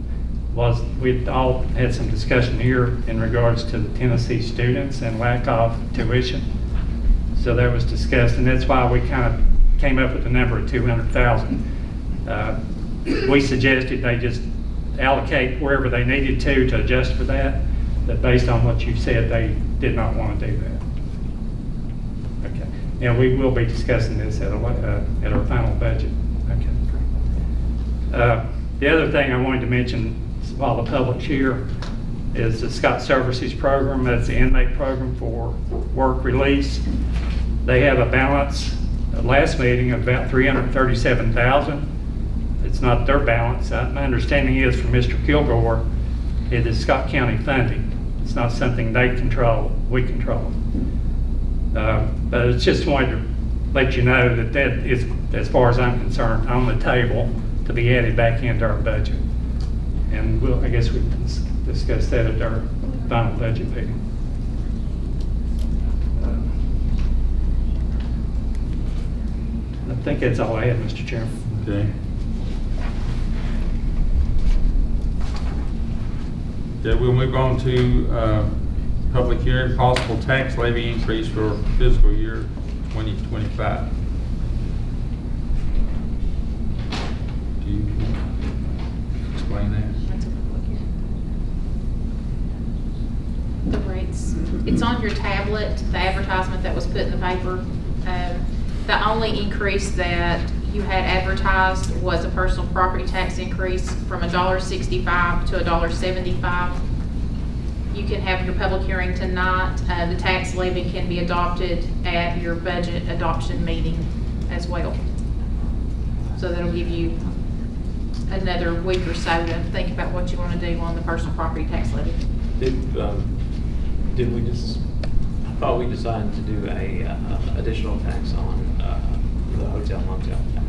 Speaker 11: was, we all had some discussion here in regards to the Tennessee students and lack of tuition. So that was discussed, and that's why we kind of came up with the number of 200,000. We suggested they just allocate wherever they needed to adjust for that, but based on what you said, they did not want to do that. Okay, and we will be discussing this at our final budget. Okay. The other thing I wanted to mention while the public's here is the Scott Services program. That's the inmate program for work release. They have a balance at last meeting of about $337,000. It's not their balance. My understanding is from Mr. Kilgore, it is Scott County funding. It's not something they control, we control. But it's just wanted to let you know that that is, as far as I'm concerned, on the table to be added back into our budget. And I guess we can discuss that at our final budget meeting. I think that's all I had, Mr. Chairman.
Speaker 1: Okay. Okay, we'll move on to public hearing, possible tax levy increase for fiscal year 2025. Do you explain that?
Speaker 2: The rates, it's on your tablet, the advertisement that was put in the paper. The only increase that you had advertised was a personal property tax increase from $1.65 to $1.75. You can have your public hearing tonight. The tax levy can be adopted at your budget adoption meeting as well. So that'll give you another week or so to think about what you want to do on the personal property tax levy.
Speaker 14: Did we just? I thought we decided to do a additional tax on the hotel motel tax.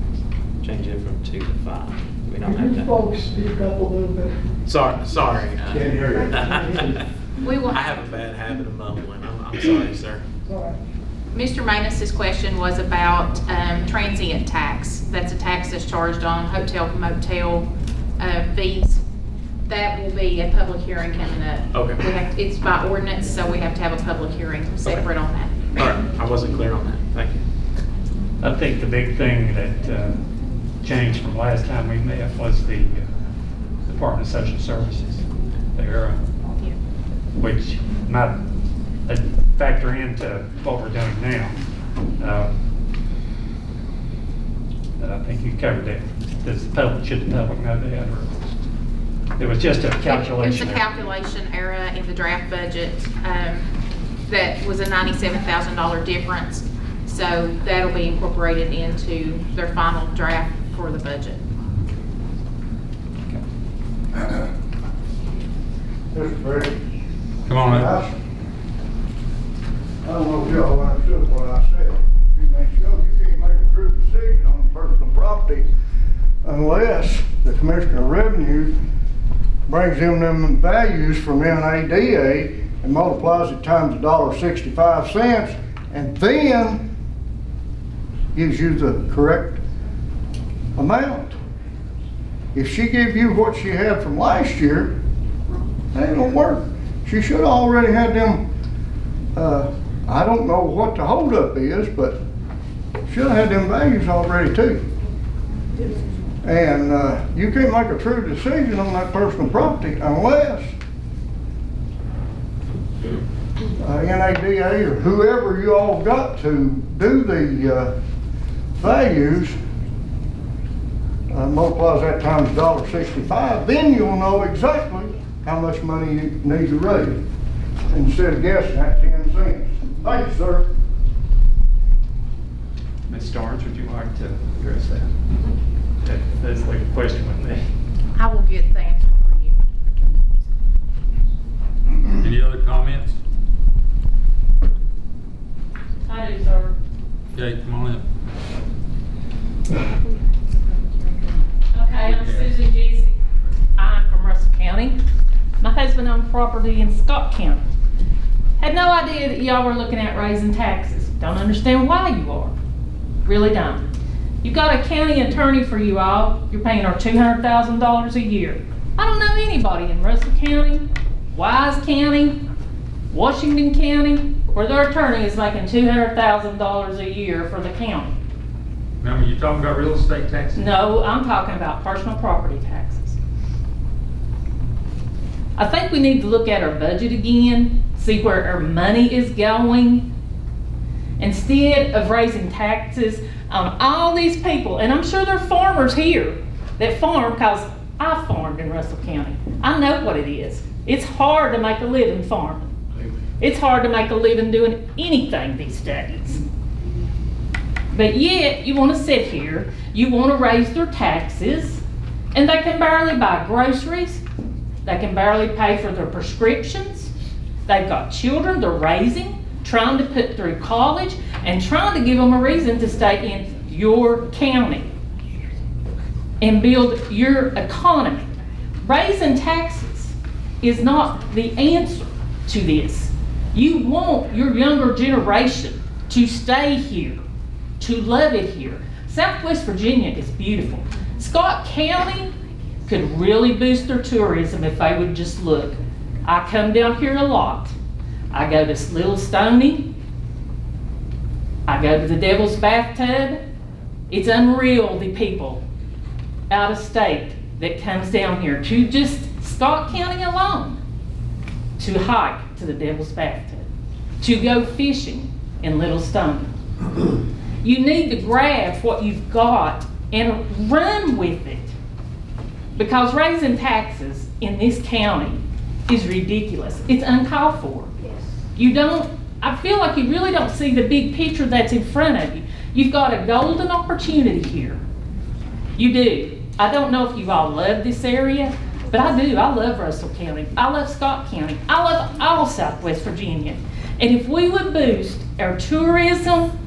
Speaker 14: Change it from 2 to 5. We don't have that.
Speaker 17: Folks, speak up a little bit.
Speaker 14: Sorry.
Speaker 17: Can't hear you.
Speaker 14: I have a bad habit of mumbling. I'm sorry, sir.
Speaker 17: All right.
Speaker 2: Mr. Manus's question was about transient tax. That's a tax that's charged on hotel, motel fees. That will be a public hearing coming up.
Speaker 14: Okay.
Speaker 2: It's by ordinance, so we have to have a public hearing separate on that.
Speaker 14: All right. I wasn't clear on that. Thank you.
Speaker 11: I think the big thing that changed from last time we met was the Department of Social Services. There, which might factor into what we're doing now. I think you covered that. Should the public know that, or it was just a calculation?
Speaker 2: It's a calculation error in the draft budget. that was a $97,000 difference. So that'll be incorporated into their final draft for the budget.
Speaker 10: Mr. Brady.
Speaker 1: Come on, Ed.
Speaker 10: I don't know if y'all understood what I said. A few minutes ago, you can't make a true decision on personal property unless the Commissioner of Revenue brings them values from NADA and multiplies it times $1.65 and then gives you the correct amount. If she gave you what she had from last year, that ain't gonna work. She should have already had them, I don't know what the holdup is, but should have had them values already too. And you can't make a true decision on that personal property unless NADA or whoever you all got to do the values multiplies that times $1.65, then you'll know exactly how much money you need to raise instead of guessing at 10 cents. Thank you, sir.
Speaker 3: Ms. Starnes, would you like to address that? That's like a question with me.
Speaker 2: I will get the answer for you.
Speaker 1: Any other comments?
Speaker 18: I do, sir.
Speaker 1: Okay, come on in.
Speaker 18: Okay, I'm Susan Jesse. I'm from Russell County. My husband owned property in Scott County. Had no idea that y'all were looking at raising taxes. Don't understand why you are. Really don't. You've got a county attorney for you all. You're paying her $200,000 a year. I don't know anybody in Russell County, Wise County, Washington County, where their attorney is making $200,000 a year for the county.
Speaker 1: Remember, you're talking about real estate taxes?
Speaker 18: No, I'm talking about personal property taxes. I think we need to look at our budget again, see where our money is going, instead of raising taxes on all these people. And I'm sure there are farmers here that farm, because I farmed in Russell County. I know what it is. It's hard to make a living farming. It's hard to make a living doing anything these days. But yet, you want to sit here, you want to raise their taxes, and they can barely buy groceries, they can barely pay for their prescriptions, they've got children they're raising, trying to put through college, and trying to give them a reason to stay in your county and build your economy. Raising taxes is not the answer to this. You want your younger generation to stay here, to love it here. Southwest Virginia is beautiful. Scott County could really boost their tourism if they would just look. I come down here a lot. I go to Little Stony. I go to the Devil's Bathtub. It's unreal, the people out of state that comes down here to just Scott County alone to hike to the Devil's Bathtub, to go fishing in Little Stony. You need to grab what you've got and run with it, because raising taxes in this county is ridiculous. It's uncalled for. You don't, I feel like you really don't see the big picture that's in front of you. You've got a golden opportunity here. You do. I don't know if you all love this area, but I do. I love Russell County. I love Scott County. I love all Southwest Virginia. And if we would boost our tourism,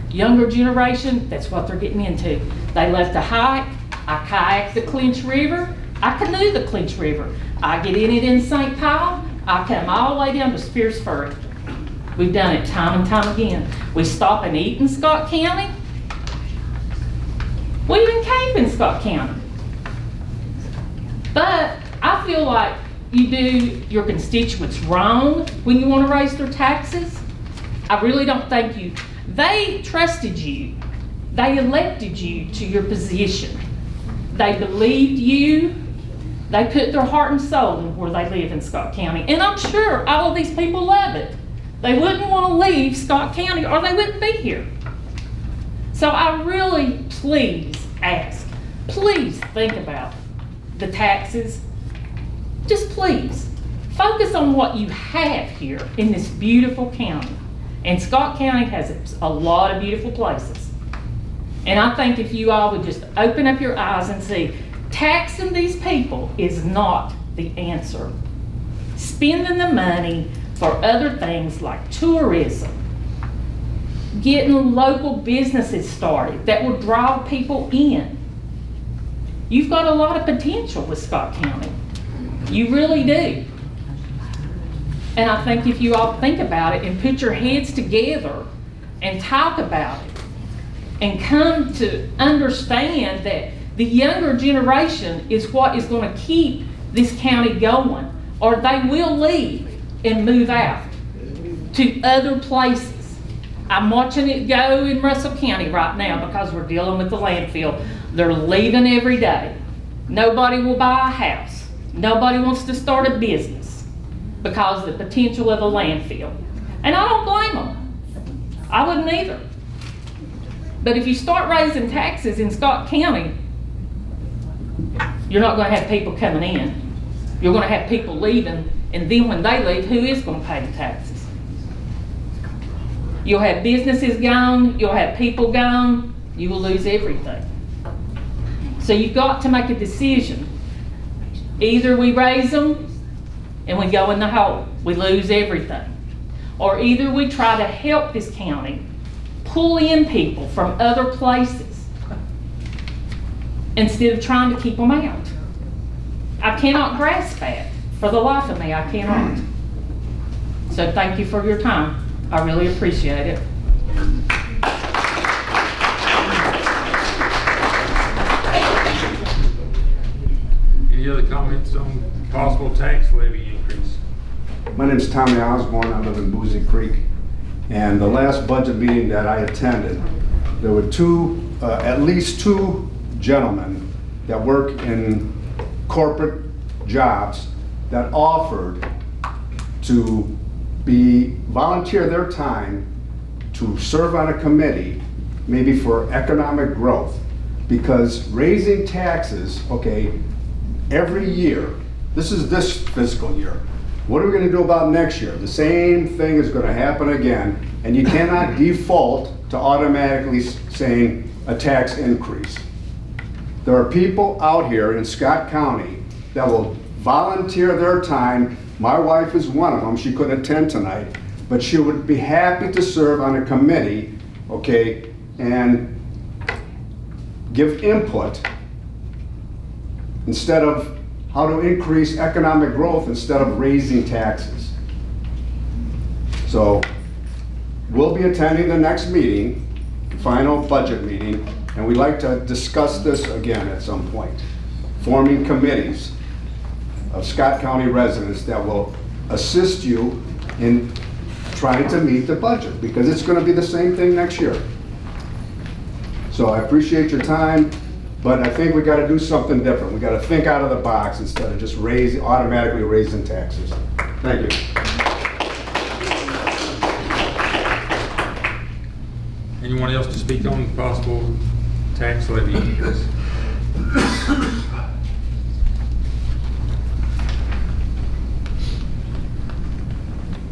Speaker 18: younger generation, that's what they're getting into. They love to hike. I kayak the Clinch River. I canoe the Clinch River. I get in it in St. Paul. I come all the way down to Spears Ferry. We've done it time and time again. We stop and eat in Scott County. We even camp in Scott County. But I feel like you do your constituents wrong when you want to raise their taxes. I really don't think you. They trusted you. They elected you to your position. They believed you. They put their heart and soul in where they live in Scott County. And I'm sure all of these people love it. They wouldn't want to leave Scott County or they wouldn't be here. So I really, please ask, please think about the taxes. Just please Focus on what you have here in this beautiful county. And Scott County has a lot of beautiful places. And I think if you all would just open up your eyes and see, taxing these people is not the answer. Spending the money for other things like tourism, getting local businesses started that will draw people in. You've got a lot of potential with Scott County. You really do. And I think if you all think about it and put your heads together and talk about it and come to understand that the younger generation is what is going to keep this county going, or they will leave and move out to other places. I'm watching it go in Russell County right now because we're dealing with the landfill. They're leaving every day. Nobody will buy a house. Nobody wants to start a business because of the potential of a landfill. And I don't blame them. I wouldn't either. But if you start raising taxes in Scott County, you're not going to have people coming in. You're going to have people leaving, and then when they leave, who is going to pay the taxes? You'll have businesses gone, you'll have people gone, you will lose everything. So you've got to make a decision. Either we raise them and we go in the hole, we lose everything. Or either we try to help this county pull in people from other places instead of trying to keep them out. I cannot grasp that. For the life of me, I cannot. So thank you for your time. I really appreciate it.
Speaker 1: Any other comments on possible tax levy increase?
Speaker 19: My name is Tommy Osborne. I live in Boozy Creek. And the last budget meeting that I attended, there were at least two gentlemen that work in corporate jobs that offered to volunteer their time to serve on a committee, maybe for economic growth, because raising taxes, okay, every year, this is this fiscal year, what are we going to do about next year? The same thing is going to happen again, and you cannot default to automatically saying a tax increase. There are people out here in Scott County that will volunteer their time. My wife is one of them. She couldn't attend tonight, but she would be happy to serve on a committee, okay, and give input instead of how to increase economic growth instead of raising taxes. So we'll be attending the next meeting, final budget meeting, and we'd like to discuss this again at some point. Forming committees of Scott County residents that will assist you in trying to meet the budget, because it's going to be the same thing next year. So I appreciate your time, but I think we got to do something different. We got to think out of the box instead of just automatically raising taxes. Thank you.
Speaker 1: Anyone else to speak on possible tax levy increase?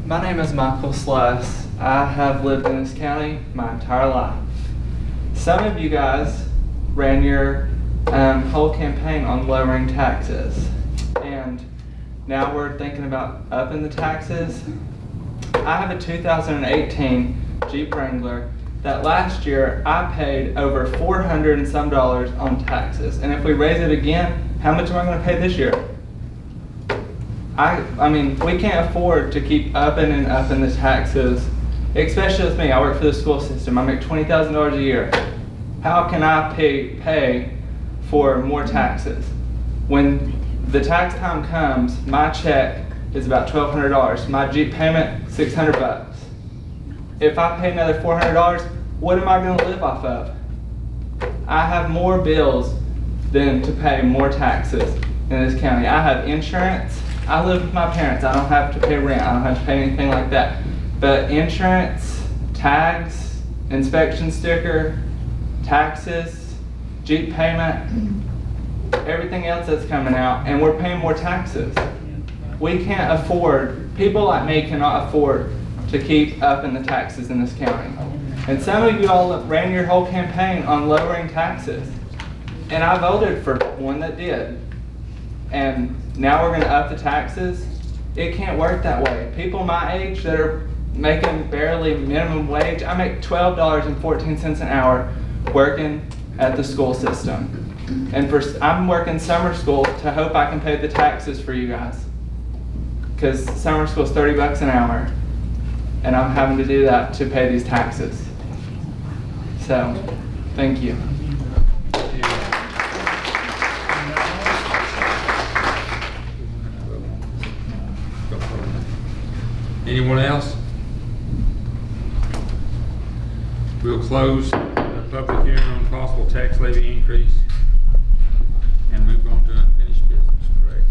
Speaker 20: My name is Michael Slice. I have lived in this county my entire life. Some of you guys ran your whole campaign on lowering taxes, and now we're thinking about upping the taxes. I have a 2018 Jeep Wrangler that last year I paid over $400 and some on taxes, and if we raise it again, how much am I going to pay this year? I mean, we can't afford to keep upping and upping the taxes, especially with me. I work for the school system. I make $20,000 a year. How can I pay for more taxes? When the tax time comes, my check is about $1,200. My Jeep payment, $600. If I pay another $400, what am I going to live off of? I have more bills than to pay more taxes in this county. I have insurance. I live with my parents. I don't have to pay rent. I don't have to pay anything like that. But insurance, tags, inspection sticker, taxes, Jeep payment, everything else that's coming out, and we're paying more taxes. We can't afford, people like me cannot afford to keep upping the taxes in this county. And some of you all ran your whole campaign on lowering taxes. And I voted for one that did. And now we're gonna up the taxes? It can't work that way. People my age that are making barely minimum wage, I make $12.14 an hour working at the school system. And I'm working summer school to hope I can pay the taxes for you guys. Because summer school is $30 an hour. And I'm having to do that to pay these taxes. So, thank you.
Speaker 1: Anyone else? We'll close the public hearing on possible tax levy increase and move on to unfinished business, correct?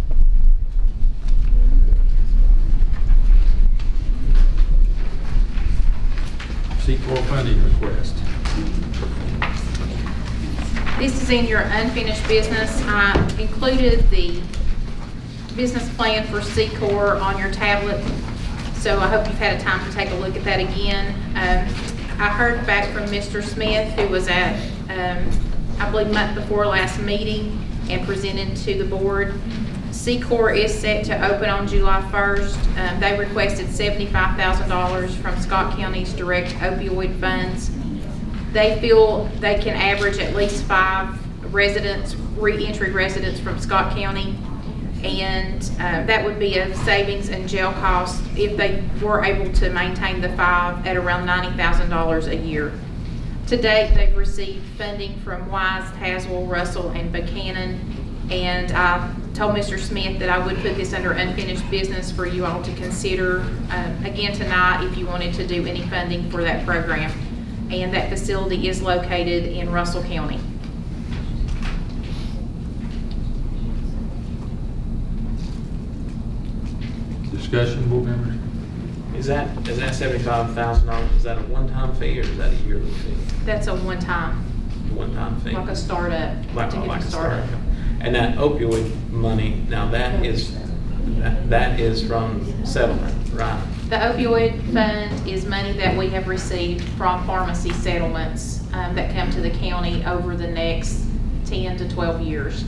Speaker 1: C4 funding request.
Speaker 2: This is in your unfinished business. I included the business plan for C-Corps on your tablet, so I hope you've had a time to take a look at that again. I heard back from Mr. Smith, who was at, I believe, month before last meeting and presented to the board. C-Corps is set to open on July 1st. They requested $75,000 from Scott County's direct opioid funds. They feel they can average at least 5 residents, re-entry residents from Scott County. And that would be a savings in jail costs if they were able to maintain the 5 at around $90,000 a year. To date, they've received funding from Wise, Tazewell, Russell, and Buchanan. And I told Mr. Smith that I would put this under unfinished business for you all to consider again tonight if you wanted to do any funding for that program. And that facility is located in Russell County.
Speaker 1: Discussion, board members?
Speaker 14: Is that $75,000, is that a one-time fee or is that a yearly fee?
Speaker 2: That's a one-time
Speaker 14: One-time fee?
Speaker 2: like a startup.
Speaker 14: Like
Speaker 2: to get
Speaker 14: a
Speaker 2: them started.
Speaker 14: startup. And that opioid money, now that is from settlement, right?
Speaker 2: The opioid fund is money that we have received from pharmacy settlements that come to the county over the next 10 to 12 years.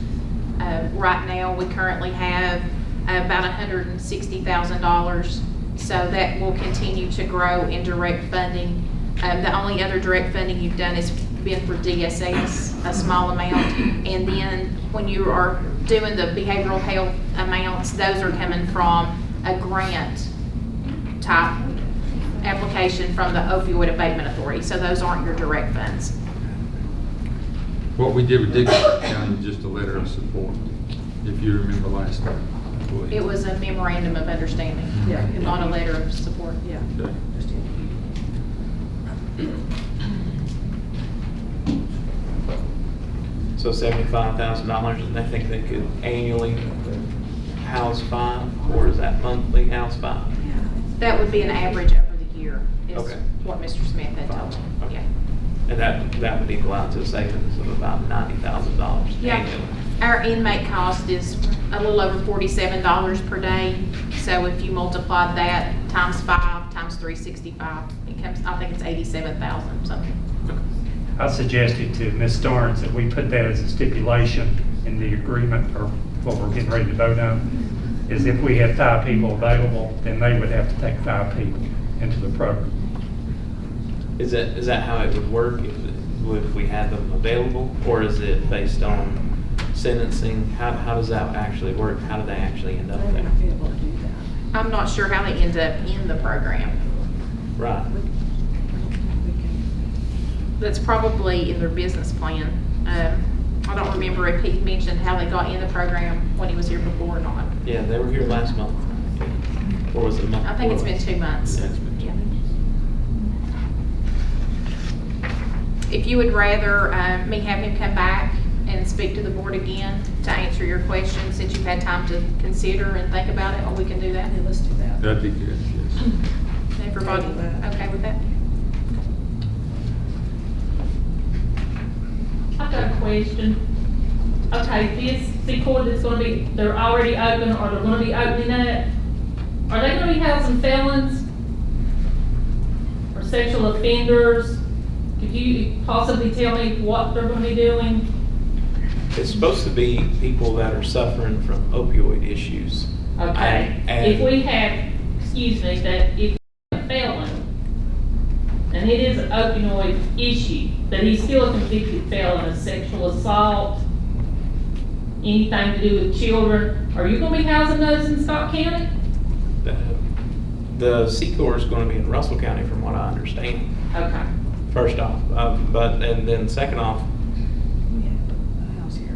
Speaker 2: Right now, we currently have about $160,000, so that will continue to grow in direct funding. The only other direct funding you've done has been for DSS, a small amount, and then when you are doing the behavioral health amounts, those are coming from a grant type application from the Opioid Abatement Authority, so those aren't your direct funds.
Speaker 1: What we did with Dickinson County is just a letter of support, if you remember last time.
Speaker 2: It was a memorandum of understanding, not a letter of support.
Speaker 1: Okay.
Speaker 14: So $75,000, and they think they could annually house 5, or is that monthly house 5?
Speaker 2: That would be an average over the year, is
Speaker 14: Okay.
Speaker 2: what Mr. Smith had told me.
Speaker 14: Okay.
Speaker 2: Yeah.
Speaker 14: And that would equal out to a savings of about $90,000
Speaker 2: Yeah.
Speaker 14: annually.
Speaker 2: Our inmate cost is a little over $47 per day. So if you multiply that times 5 times 365, it comes, I think it's 87,000 something.
Speaker 3: I suggested to Ms. Starnes that we put that as a stipulation in the agreement, or what we're getting ready to vote on, is if we had 5 people available, then they would have to take 5 people into the program.
Speaker 14: Is that how it would work if we had them available, or is it based on sentencing? How does that actually work? How do they actually end up there?
Speaker 2: I'm not sure how they end up in the program.
Speaker 14: Right.
Speaker 2: That's probably in their business plan. I don't remember if he mentioned how they got in the program when he was here before or not.
Speaker 14: Yeah, they were here last month. Or was it a month?
Speaker 2: I think it's been 2 months.
Speaker 14: Yeah, it's been 2
Speaker 2: Yeah. If you would rather me have him come back and speak to the board again to answer your questions, since you've had time to consider and think about it, or we can do that.
Speaker 17: Let's do that.
Speaker 1: That'd be good, yes.
Speaker 2: Everybody okay with that?
Speaker 18: I've got a question. okay, this C-Court that's gonna be, they're already open, or they're gonna be opening up, are they gonna be housing felons? Or sexual offenders? Could you possibly tell me what they're gonna be doing?
Speaker 14: It's supposed to be people that are suffering from opioid issues.
Speaker 18: Okay,
Speaker 14: And-
Speaker 18: if we have, excuse me, that if a felon, and it is an opioid issue, but he's still a convicted felon of sexual assault, anything to do with children, are you gonna be housing those in Scott County?
Speaker 14: The C-Corps is going to be in Russell County, from what I understand.
Speaker 18: Okay.
Speaker 14: First off, and then second off,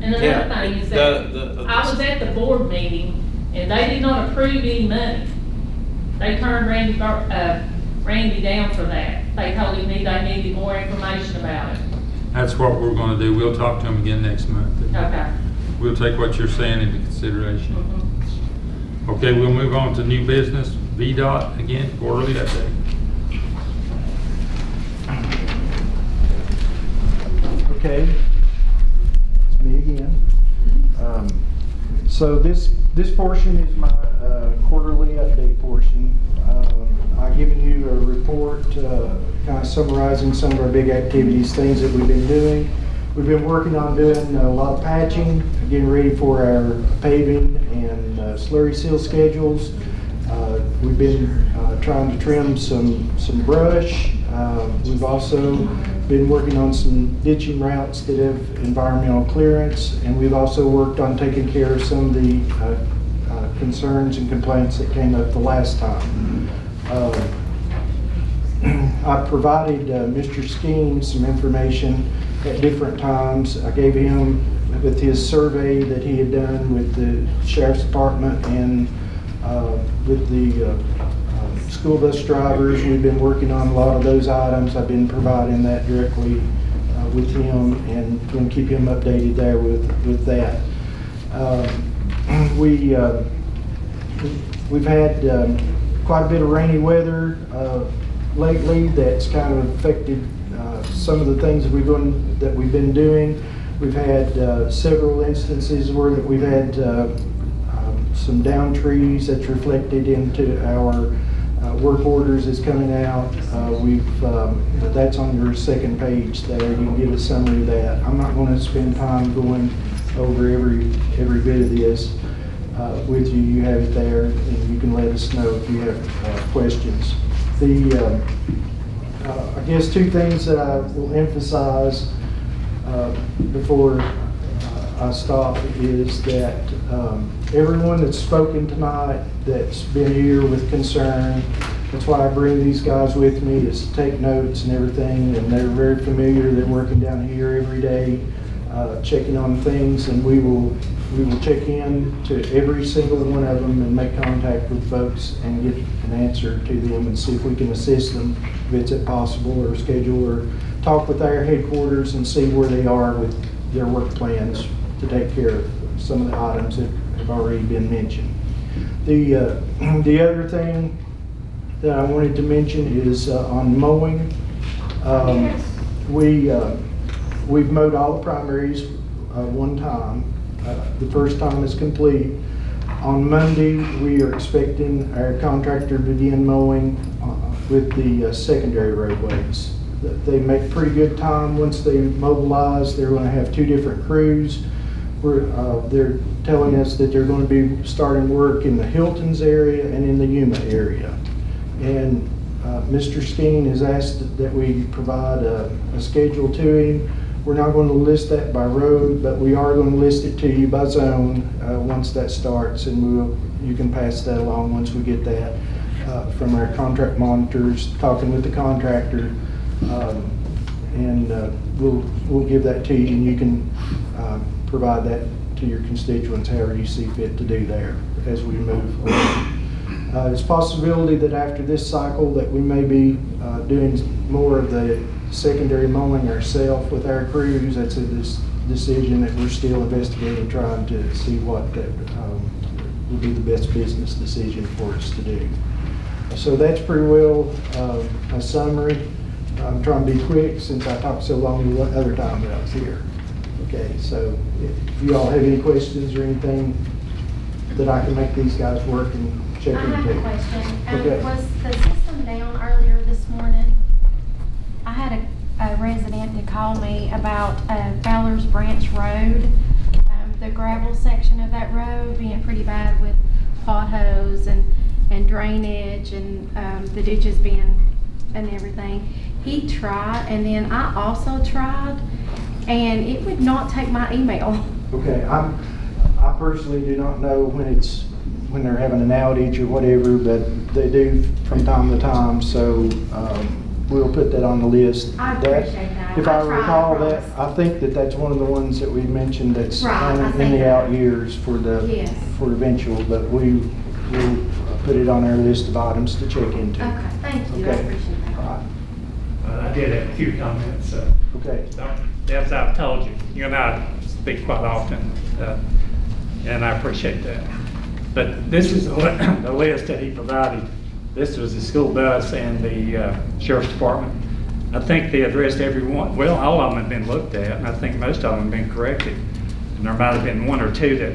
Speaker 18: And
Speaker 14: Yeah,
Speaker 18: another thing is that I was at the board meeting and they did not approve any money. They turned Randy down for that. They told him they needed more information about it.
Speaker 1: That's what we're gonna do. We'll talk to them again next month.
Speaker 18: Okay.
Speaker 1: We'll take what you're saying into consideration. Okay, we'll move on to new business. VDOT, again, quarterly update.
Speaker 7: Okay, it's me again. So this portion is my quarterly update portion. I've given you a report kind of summarizing some of our big activities, things that we've been doing. We've been working on doing a lot of patching, getting ready for our paving and slurry seal schedules. We've been trying to trim some brush. We've also been working on some ditching routes that have environmental clearance, and we've also worked on taking care of some of the concerns and complaints that came up the last time. I provided Mr. Skeen some information at different times. I gave him, with his survey that he had done with the Sheriff's Department and with the school bus drivers, we've been working on a lot of those items. I've been providing that directly with him and going to keep him updated there with that. We've had quite a bit of rainy weather lately that's kind of affected some of the things that we've been doing. We've had several instances where we've had some down trees that's reflected into our work orders that's coming out. That's on your second page there. You can get a summary of that. I'm not going to spend time going over every bit of this with you. You have it there, and you can let us know if you have questions. I guess two things that I will emphasize before I stop is that everyone that's spoken tonight that's been here with concern, that's why I bring these guys with me, is to take notes and everything, and they're very familiar. They're working down here every day, checking on things, and we will check in to every single one of them and make contact with folks and get an answer to them and see if we can assist them if it's possible, or schedule, or talk with our headquarters and see where they are with their work plans to take care of some of the items that have already been mentioned. The other thing that I wanted to mention is on mowing. We've mowed all the primaries one time. The first time is complete. On Monday, we are expecting our contractor to begin mowing with the secondary roadways. They make pretty good time once they mobilize. They're going to have two different crews. They're telling us that they're going to be starting work in the Hiltons area and in the Yuma area. And Mr. Skeen has asked that we provide a schedule to him. We're not going to list that by road, but we are going to list it to you by zone once that starts, and you can pass that along once we get that from our contract monitors, talking with the contractor, and we'll give that to you, and you can provide that to your constituents however you see fit to do there as we move forward. There's a possibility that after this cycle that we may be doing more of the secondary mowing ourselves with our crews. That's a decision that we're still investigating, trying to see what will be the best business decision for us to do. So that's pretty well a summary. I'm trying to be quick since I talked so long the other time that I was here. Okay, so if you all have any questions or anything that I can make these guys work and check
Speaker 4: I
Speaker 7: into.
Speaker 4: have a question.
Speaker 7: Okay.
Speaker 4: Was the system down earlier this morning? I had a resident to call me about Fowler's Branch Road, the gravel section of that road being pretty bad with potholes and drainage and the ditches being and everything. He tried, and then I also tried, and it would not take my email.
Speaker 7: Okay, I personally do not know when they're having an outage or whatever, but they do from time to time, so we'll put that on the list.
Speaker 4: I appreciate that.
Speaker 7: If I
Speaker 4: I tried,
Speaker 7: recall
Speaker 4: I
Speaker 7: that,
Speaker 4: promise.
Speaker 7: I think that's one of the ones that we mentioned that's
Speaker 4: Right, I
Speaker 7: in
Speaker 4: think
Speaker 7: the
Speaker 4: that.
Speaker 7: out years for
Speaker 4: Yes.
Speaker 7: eventual, but we'll put it on our list of items to check into.
Speaker 4: Okay, thank you. I
Speaker 7: Okay.
Speaker 4: appreciate that.
Speaker 7: All right.
Speaker 3: I did have a few comments.
Speaker 7: Okay.
Speaker 3: As I've told you, you and I speak quite often, and I appreciate that. But this is the list that he provided. This was the school bus and the sheriff's department. I think they addressed every one. Well, all of them have been looked at, and I think most of them have been corrected. And there might have been one or two that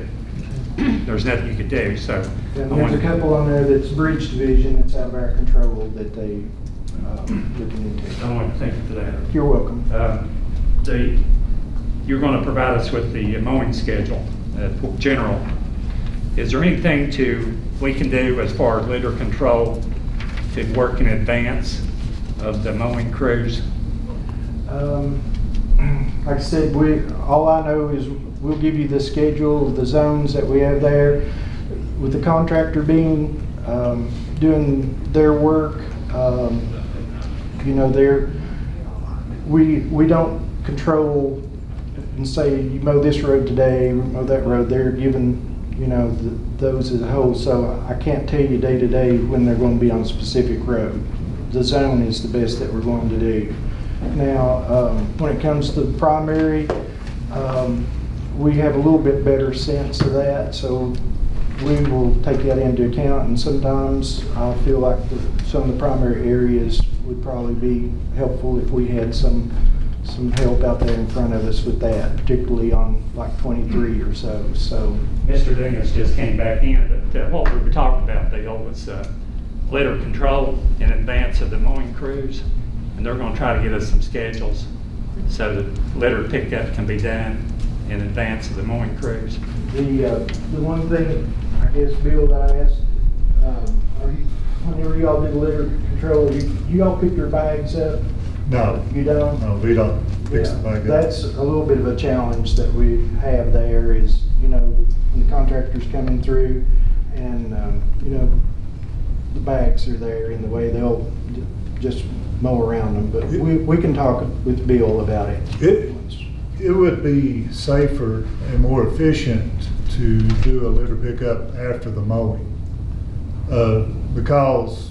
Speaker 3: there's nothing you could do, so.
Speaker 7: And there's a couple on there that's bridge division that's out of our control that they looking into.
Speaker 3: I want to thank you for that.
Speaker 7: You're welcome.
Speaker 3: You're going to provide us with the mowing schedule, general. Is there anything we can do as far as litter control to work in advance of the mowing crews?
Speaker 7: Like I said, all I know is we'll give you the schedule of the zones that we have there. With the contractor being, doing their work, you know, we don't control and say, you mow this road today, mow that road. They're given, you know, those as a whole. So I can't tell you day to day when they're going to be on a specific road. The zone is the best that we're going to do. Now, when it comes to the primary, we have a little bit better sense of that. So we will take that into account, and sometimes I feel like some of the primary areas would probably be helpful if we had some help out there in front of us with that, particularly on like 23 or so. So
Speaker 3: Mr. Dingus just came back in, but what we were talking about, Dale, was litter control in advance of the mowing crews, and they're going to try to get us some schedules so that litter pickup can be done in advance of the mowing crews.
Speaker 7: The one thing, I guess, Bill, that I asked, whenever y'all do litter control, you all pick your bags up?
Speaker 21: No.
Speaker 7: You don't?
Speaker 21: No, we don't fix the bag up.
Speaker 7: That's a little bit of a challenge that we have there is, you know, when the contractor's coming through and, you know, the bags are there in the way they'll just mow around them. But we can talk with Bill about it.
Speaker 21: It would be safer and more efficient to do a litter pickup after the mowing. Because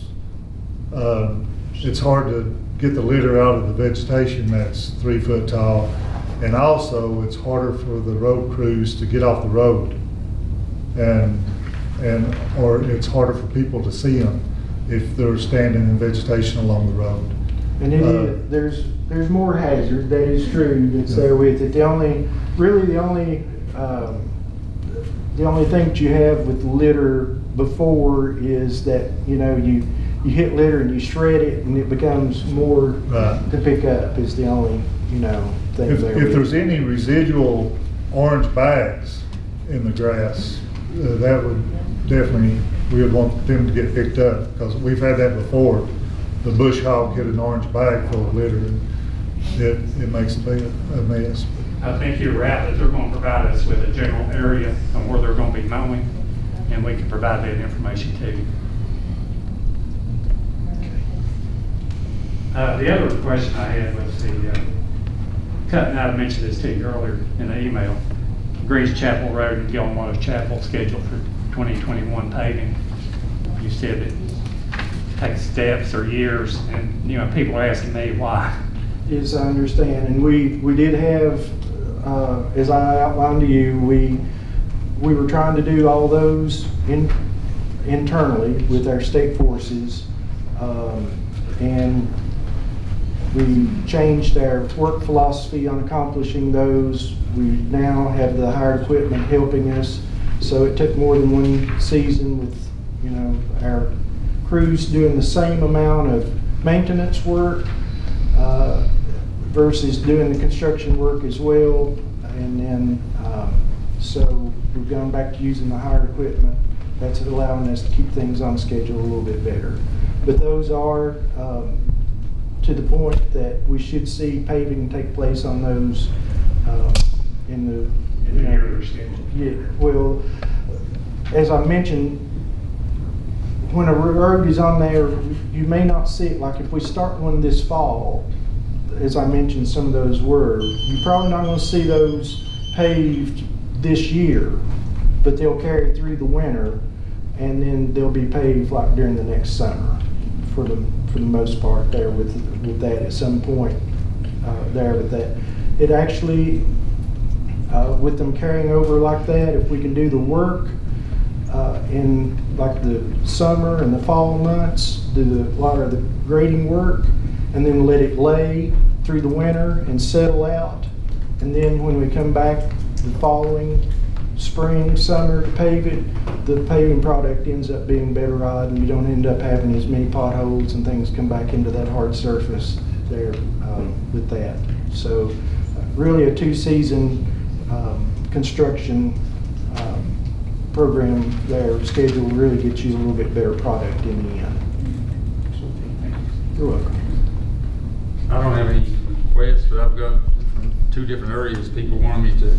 Speaker 21: it's hard to get the litter out of the vegetation that's 3 foot tall. And also it's harder for the road crews to get off the road. Or it's harder for people to see them if they're standing in vegetation along the road.
Speaker 7: And there's more hazard, that is true, that's there with it. The only thing that you have with litter before is that, you know, you hit litter and you shred it and it becomes more to pick up is the only, you know, thing there.
Speaker 21: If there's any residual orange bags in the grass, that would definitely, we would want them to get picked up, because we've had that before. The bush hog hit an orange bag full of litter and it makes a mess.
Speaker 3: I think you're right that they're going to provide us with a general area of where they're going to be mowing, and we can provide that information to you. The other question I had was the cutting out. I mentioned this to you earlier in the email. Greens Chapel Road and Gilmore Chapel scheduled for 2021 paving. You said it takes steps or years, and you know, people are asking me why.
Speaker 7: Yes, I understand, and we did have, as I outlined to you, we were trying to do all those internally with our state forces, and We changed our work philosophy on accomplishing those. We now have the hired equipment helping us. So it took more than one season with, our crews doing the same amount of maintenance work versus doing the construction work as well. And then, so we've gone back to using the hired equipment. That's allowing us to keep things on schedule a little bit better. But those are to the point that we should see paving take place on those in the
Speaker 21: year schedule.
Speaker 7: Yeah, well, as I mentioned, when a road is on there, you may not see it. Like if we start one this fall, as I mentioned, some of those were, you're probably not going to see those paved this year, but they'll carry through the winter, and then they'll be paved like during the next summer for the most part there with that at some point there with that. It actually, with them carrying over like that, if we can do the work in like the summer and the fall months, do a lot of the grading work, and then let it lay through the winter and settle out, and then when we come back the following spring, summer to pave it, the paving product ends up being better rod, and you don't end up having as many potholes and things come back into that hard surface there with that. So really a two-season construction program there schedule will really get you a little bit better product in the end. You're welcome.
Speaker 1: I don't have any requests, but I've got from 2 different areas, people wanted me to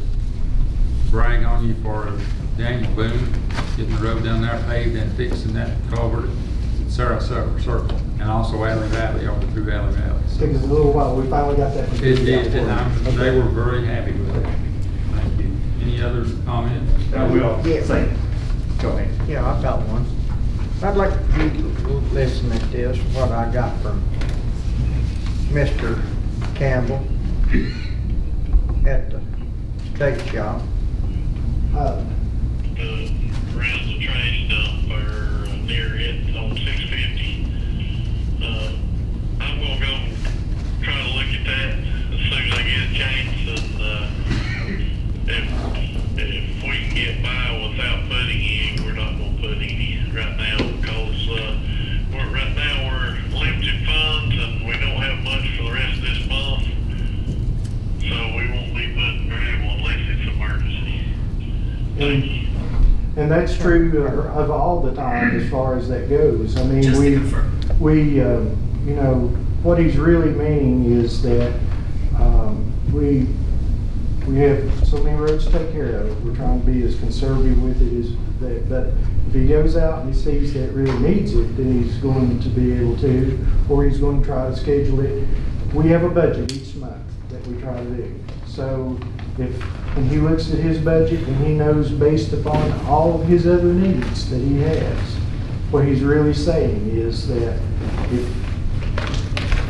Speaker 1: brag on you for Daniel Boone, getting the road down there paved and fixing that culvert at Sarasota Circle, and also Alley Valley, over through Alley Valley.
Speaker 7: It took us a little while, we finally got that.
Speaker 1: It did, and they were very happy with it. Thank you. Any other comments?
Speaker 3: I will.
Speaker 16: Yeah.
Speaker 3: Say, go ahead.
Speaker 16: Yeah, I've got one. I'd like you to listen at this, what I got from Mr. Campbell at the state shop.
Speaker 5: Around the trash dump or near it on 650. I'm gonna go try to look at that as soon as I get a chance, and if we can get by without putting any, we're not gonna put any right now because right now we're limited funds and we don't have much for the rest of this month, so we won't be putting gravel unless it's emergency. Thank you.
Speaker 7: And that's true of all the time as far as that goes. I mean, what he's really meaning is that we have so many roads to take care of. We're trying to be as conservative with it as that. But if he goes out and he sees that it really needs it, then he's going to be able to, or he's going to try to schedule it. We have a budget each month that we try to do. So when he looks at his budget and he knows based upon all of his other needs that he has, what he's really saying is that if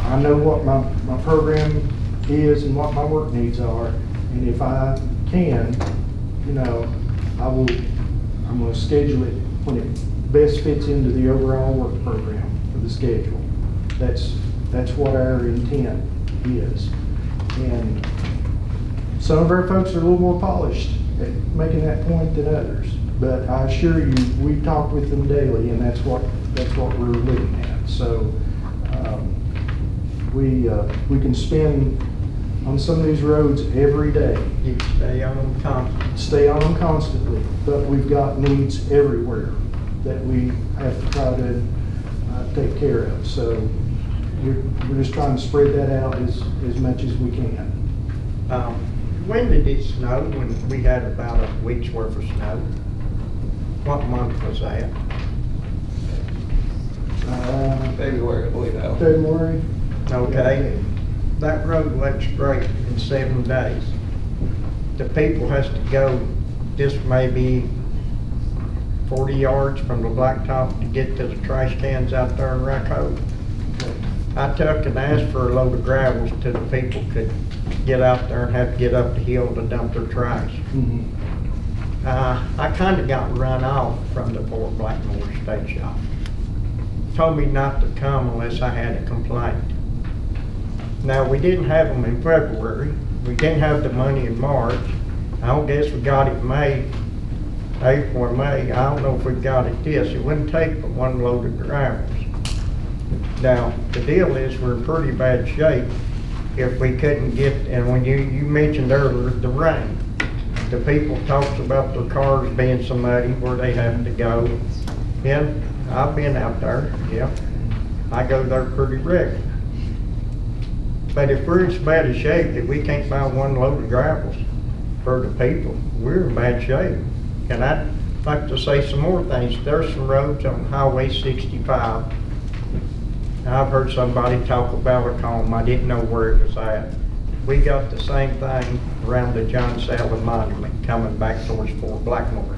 Speaker 7: I know what my program is and what my work needs are, and if I can, I'm going to schedule it when it best fits into the overall work program for the schedule. That's what our intent is. And some of our folks are a little more polished at making that point than others, but I assure you, we talk with them daily, and that's what we're looking at. So we can spend on some of these roads every day.
Speaker 16: You stay on them constantly.
Speaker 7: Stay on them constantly, but we've got needs everywhere that we have to try to take care of. So we're just trying to spread that out as much as we can.
Speaker 16: When did it snow? When we had about a week's worth of snow? What month was that?
Speaker 20: February, I believe that.
Speaker 7: February.
Speaker 16: Okay. That road went straight in 7 days. The people has to go just maybe 40 yards from the blacktop to get to the trash cans out there in Racco. I took and asked for a load of gravel so the people could get out there and have to get up the hill to dump their trash. I kind of got run off from the Fort Blackmore State Shop. Told me not to come unless I had a complaint. Now, we didn't have them in February. We didn't have the money in March. I don't guess we got it in May, April or May. I don't know if we got it this. It wouldn't take but one load of gravels. Now, the deal is we're in pretty bad shape if we couldn't get, and when you mentioned earlier the rain, the people talks about their cars being so muddy where they have to go. Yeah, I've been out there, yeah. I go there pretty regular. But if we're in so bad a shape that we can't buy one load of gravels for the people, we're in bad shape. And I'd like to say some more things. There's some roads on Highway 65. I've heard somebody talk about a comb. I didn't know where it was at. We got the same thing around the John Salem Monument coming back towards Fort Blackmore.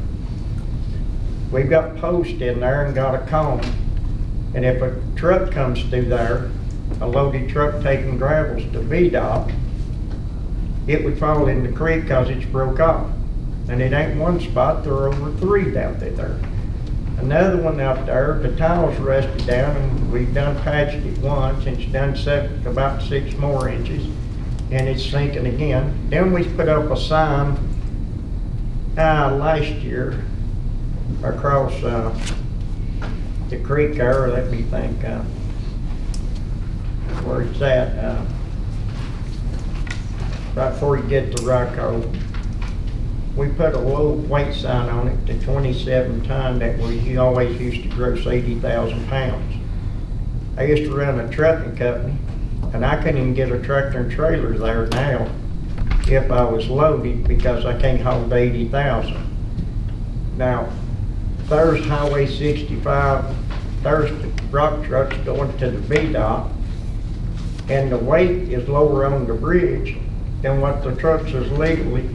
Speaker 16: We've got posts in there and got a comb. And if a truck comes through there, a loaded truck taking gravels to VDOT, it would fall in the creek because it's broke off. And it ain't one spot, there are over 3 down there. Another one out there, the tile's rusted down and we've done patched it once and it's done about 6 more inches and it's sinking again. Then we put up a sign last year across the creek there, let me think where it's at, right before you get to Rocco. We put a low weight sign on it to 27 ton that we always used to gross 80,000 pounds. I used to run a trucking company and I couldn't even get a tractor and trailer there now if I was loaded because I can't hold 80,000. Now, there's Highway 65, there's the rock trucks going to the VDOT, and the weight is lower on the bridge than what the trucks is legally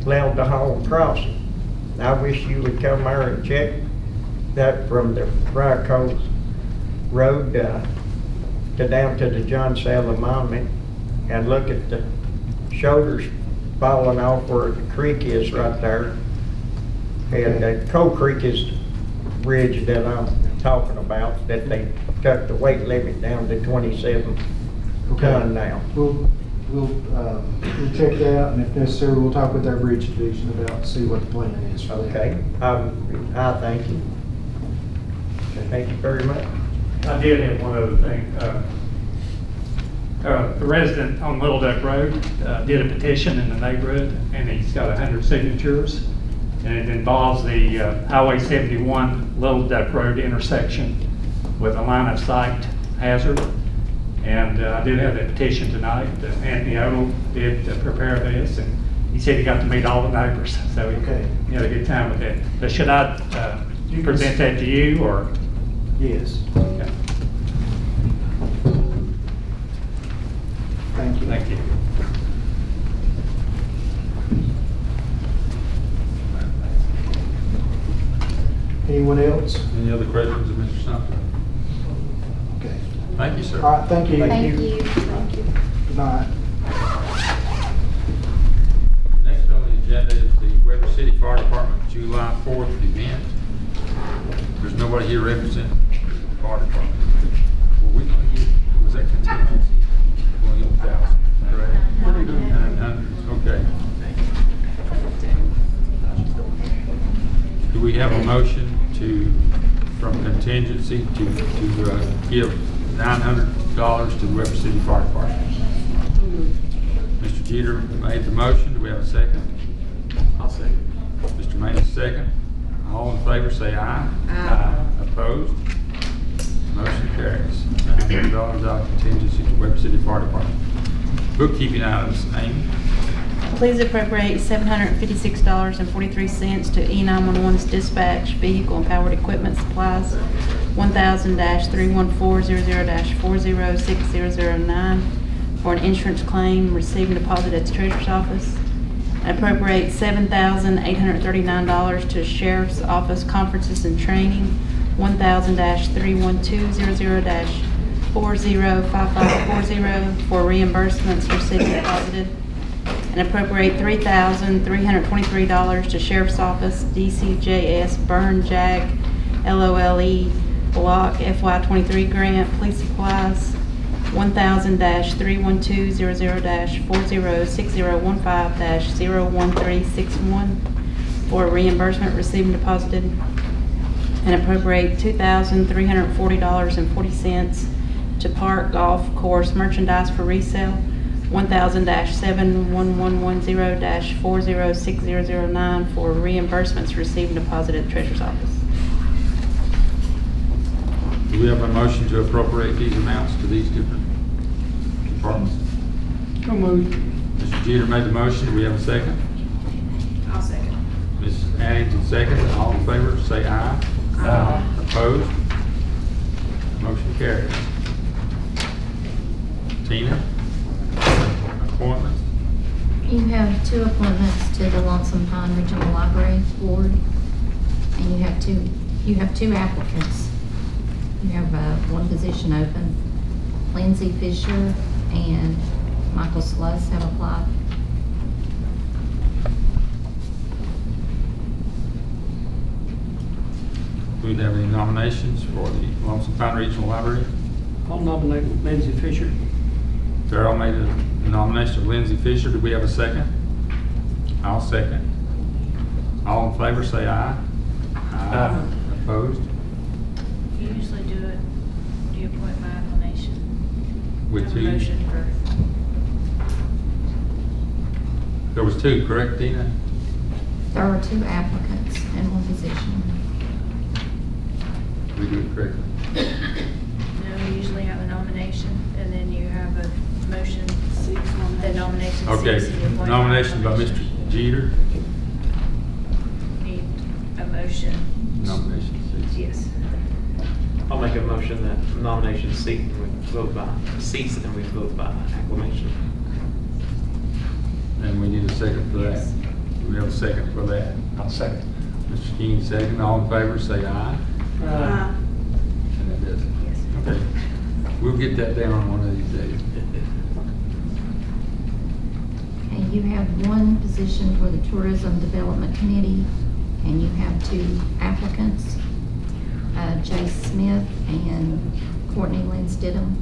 Speaker 16: allowed to haul across it. I wish you would come there and check that from the Rocco Road to down to the John Salem Monument and look at the shoulders falling off where the creek is right there. And Coal Creek is the bridge that I'm talking about, that they took the weight limit down to 27 ton now.
Speaker 7: We'll check that out, and if necessary, we'll talk with our bridge division about, see what the plan is for that.
Speaker 16: Okay, I thank you. Thank you very much.
Speaker 3: I did have one other thing. A resident on Little Duck Road did a petition in the neighborhood, and he's got 100 signatures. And it involves the Highway 71 Little Duck Road intersection with a line of sight hazard. And I did have that petition tonight. Anthony Odell did prepare this, and he said he got to meet all the neighbors, so he had a good time with that. But should I present that to you, or?
Speaker 7: Yes.
Speaker 3: Okay.
Speaker 7: Thank you.
Speaker 3: Thank you.
Speaker 7: Anyone else?
Speaker 1: Any other questions of Mr. Sumter?
Speaker 7: Okay.
Speaker 1: Thank you, sir.
Speaker 7: All right, thank you.
Speaker 4: Thank you. Thank you.
Speaker 7: Good night.
Speaker 1: Next on the agenda is the Weber City Fire Department July 4th event. There's nobody here representing the fire department. Were we going to get, was that contingency? Going to get 1,000, correct? 900, okay. Do we have a motion from contingency to give $900 to the Weber City Fire Department? Mr. Jeter made the motion. Do we have a second? I'll second. Mr. Mays, second. All in favor say aye. Aye. Opposed? Motion carries. $900 out of contingency to Weber City Fire Department. Bookkeeping items, Amy.
Speaker 6: Please appropriate $756.43 to E911's dispatch vehicle and powered equipment supplies 1000-31400-406009 for an insurance claim received and deposited at the treasurer's office. And appropriate $7,839 to sheriff's office conferences and training 1000-31200-405540 for reimbursements received and deposited. And appropriate $3,323 to Sheriff's Office DCJS Burn JAG LOLE Block FY23 grant, police supplies 1000-31200-406015-01361 for reimbursement received and deposited, and appropriate $2,340.40 to Park Golf Course merchandise for resale, 1000-71110-406009 for reimbursements received and deposited at the Treasurer's Office.
Speaker 1: Do we have a motion to appropriate these amounts to these different departments?
Speaker 11: So moved.
Speaker 1: Mr. Jeter made the motion. Do we have a second?
Speaker 2: I'll second.
Speaker 1: Mrs. Addington second. All in favor, say aye.
Speaker 11: Aye.
Speaker 1: Opposed? Motion carries. Tina? Appointments?
Speaker 8: You have 2 appointments to the Lonesome Pine Regional Library Board, and you have two applicants. You have 1 position open. Lindsay Fisher and Michael Sluss have applied.
Speaker 1: Do we have any nominations for the Lonesome Pine Regional Library?
Speaker 11: I'll nominate Lindsay Fisher.
Speaker 1: Darrell made a nomination of Lindsay Fisher. Do we have a second? I'll second. All in favor, say aye. Aye. Opposed?
Speaker 2: You usually do you appoint by acclamation?
Speaker 1: With
Speaker 2: Have a
Speaker 1: 2?
Speaker 2: motion for,
Speaker 1: There was 2, correct, Tina?
Speaker 8: There are 2 applicants and 1 position.
Speaker 1: We do it correctly.
Speaker 2: no, you usually have a nomination, and then you have a motion, the nomination.
Speaker 1: Okay,
Speaker 2: ceases, you appoint
Speaker 1: nomination by
Speaker 2: acclamation.
Speaker 1: Mr. Jeter.
Speaker 2: Need a motion.
Speaker 1: Nomination ceased.
Speaker 2: Yes.
Speaker 14: I'll make a motion that nominations cease and we vote by acclamation.
Speaker 1: And we need a second for that. Do we have a second for that?
Speaker 11: I'll second.
Speaker 1: Mr. King, second. All in favor, say aye. And that does it.
Speaker 2: Yes.
Speaker 1: Okay. We'll get that down one of these days.
Speaker 8: And you have 1 position for the Tourism Development Committee, and you have 2 applicants, Jay Smith and Courtney Lynn-Stidham.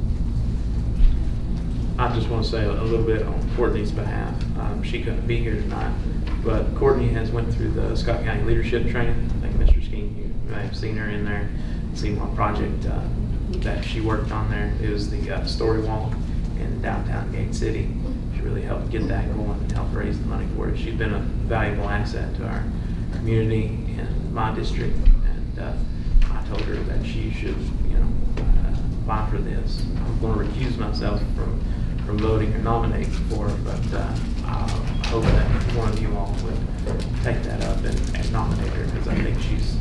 Speaker 14: I just want to say a little bit on Courtney's behalf. She couldn't be here tonight, but Courtney has went through the Scott County Leadership Training. I think Mr. Skeen, you may have seen her in there, seen what project that she worked on there. It was the story walk in downtown Gate City. She really helped get that going and helped raise the money for it. She's been a valuable asset to our community in my district, and I told her that she should, apply for this. I'm going to recuse myself from voting or nominating for her, but I hope that one of you all would take that up and nominate her, because I think she's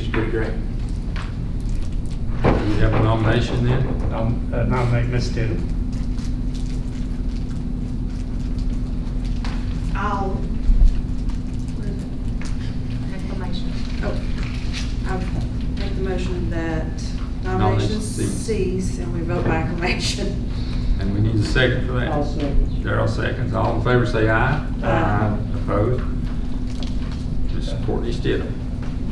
Speaker 14: pretty great.
Speaker 1: Do we have a nomination then?
Speaker 3: I'll nominate Ms. Stidham.
Speaker 2: I'll. Acclamation.
Speaker 22: Oh, I'll make the motion that
Speaker 1: Nominations
Speaker 22: nominations
Speaker 1: cease.
Speaker 22: cease and we vote by acclamation.
Speaker 1: And we need a second for that.
Speaker 11: I'll second.
Speaker 1: Darrell seconds. All in favor, say aye.
Speaker 22: Aye.
Speaker 1: Opposed? Ms. Courtney Stidham.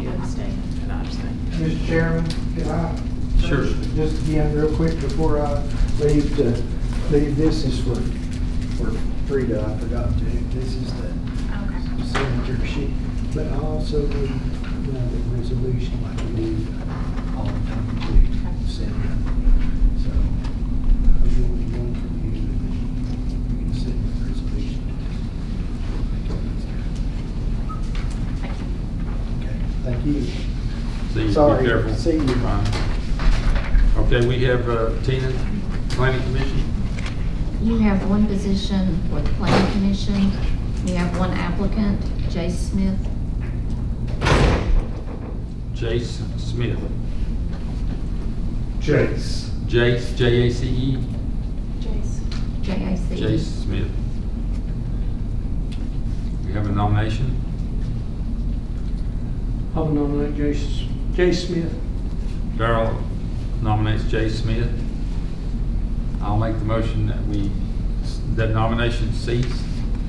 Speaker 2: You abstain.
Speaker 14: And I abstain.
Speaker 7: Mr. Chairman, can I?
Speaker 1: Sure.
Speaker 7: Just again, real quick, before I leave, this is for Frida, I forgot to. This is the
Speaker 2: Okay.
Speaker 7: signature sheet, but I also need, the resolution, like we do all the time, to send it. So, I'm going to be going from you, and you can send the resolution. Okay, thank you.
Speaker 1: See you.
Speaker 7: Sorry.
Speaker 1: Be careful.
Speaker 7: See you.
Speaker 1: Fine. Okay, we have Tina, Planning Commission.
Speaker 8: You have 1 position for the Planning Commission. You have 1 applicant, Jay Smith.
Speaker 1: Jace Smith.
Speaker 21: Jace.
Speaker 1: Jace, J-A-C-E.
Speaker 2: Jace.
Speaker 8: J-A-C.
Speaker 1: Jace Smith. We have a nomination.
Speaker 11: I'll nominate Jay Smith.
Speaker 1: Darrell nominates Jay Smith. I'll make the motion that nomination cease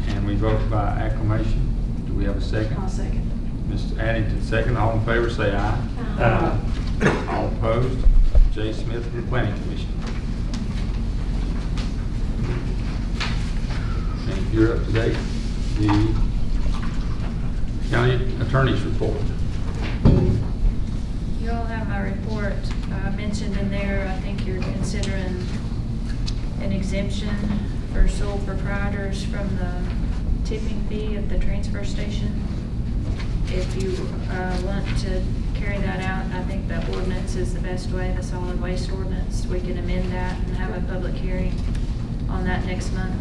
Speaker 1: and we vote by acclamation. Do we have a second?
Speaker 22: I'll second.
Speaker 1: Mr. Addington, second. All in favor, say aye.
Speaker 3: Aye.
Speaker 1: All opposed? Jay Smith, for the Planning Commission. you're up to date. The county attorney's report.
Speaker 9: You all have my report mentioned in there. I think you're considering an exemption for sole proprietors from the tipping fee at the transfer station. If you want to carry that out, I think that ordinance is the best way, the solid waste ordinance. We can amend that and have a public hearing on that next month.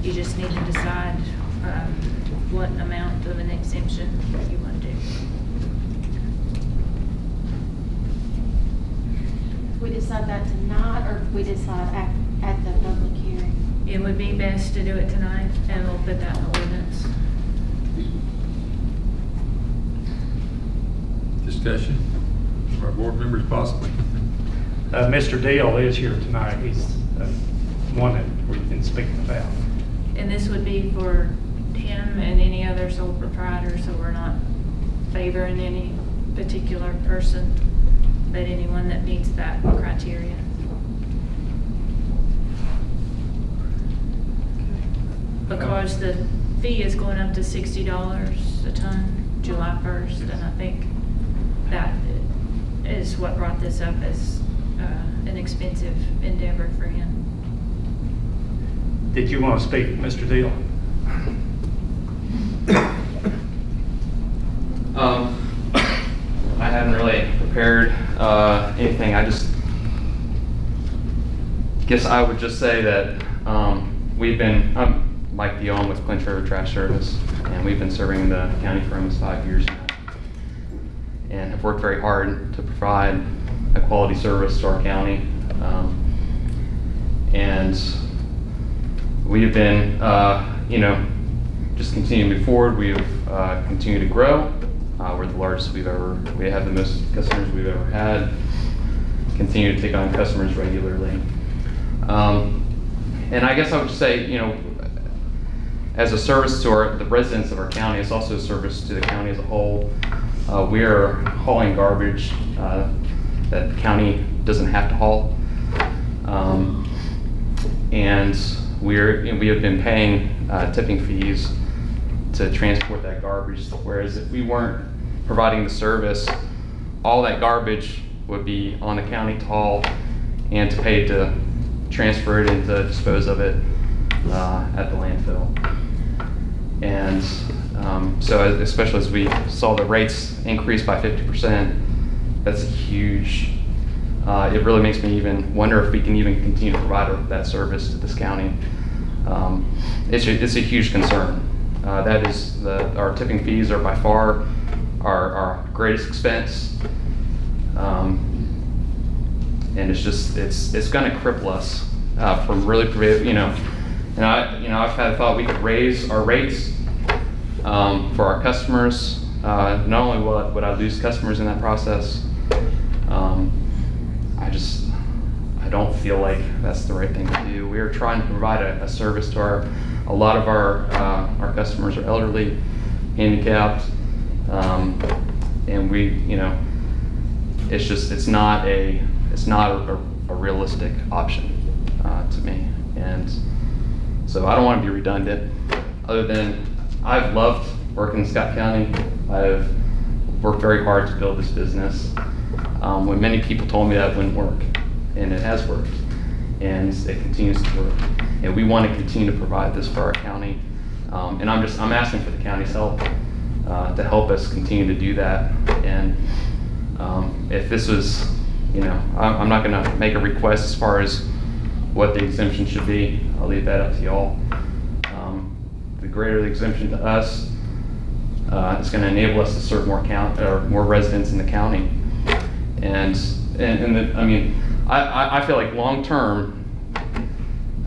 Speaker 9: You just need to decide what amount of an exemption you want to do.
Speaker 4: We decide that tonight, or we decide at the public hearing?
Speaker 9: It would be best to do it tonight, and we'll put that in the ordinance.
Speaker 1: Discussion of our board members possibly.
Speaker 3: Mr. Deal is here tonight. He's one that we've been speaking about.
Speaker 9: And this would be for him and any other sole proprietor, so we're not favoring any particular person, but anyone that meets that criteria. Because the fee is going up to $60 a ton, July 1st, and I think that is what brought this up as an expensive endeavor for him.
Speaker 3: Did you want to speak, Mr. Deal?
Speaker 20: I hadn't really prepared anything. I just guess I would just say that I'm Mike Dion with Clinch River Trash Service, and we've been serving the county for almost 5 years now, and have worked very hard to provide a quality service to our county. And we have been, just continuing to move forward. We have continued to grow. We're the largest we have the most customers we've ever had. Continue to take on customers regularly. And I guess I would just say, as a service to the residents of our county, it's also a service to the county as a whole. We are hauling garbage that the county doesn't have to haul. And we have been paying tipping fees to transport that garbage, whereas if we weren't providing the service, all that garbage would be on the county to haul and to pay to transfer it and to dispose of it at the landfill. And so especially as we saw the rates increase by 50%, that's huge. It really makes me even wonder if we can even continue to provide that service to this county. It's a huge concern. That is, our tipping fees are by far our greatest expense. And it's going to cripple us from really, and I've had thought we could raise our rates for our customers. Not only would I lose customers in that process, I don't feel like that's the right thing to do. We are trying to provide a service to a lot of our customers are elderly, handicapped, and it's not a realistic option to me. And so I don't want to be redundant, other than I've loved working in Scott County. I've worked very hard to build this business. When many people told me that wouldn't work, and it has worked, and it continues to work. And we want to continue to provide this for our county. And I'm asking for the county's help to help us continue to do that. And if this was, I'm not going to make a request as far as what the exemption should be. I'll leave that up to y'all. The greater the exemption to us, it's going to enable us to serve more residents in the county. I feel like long term,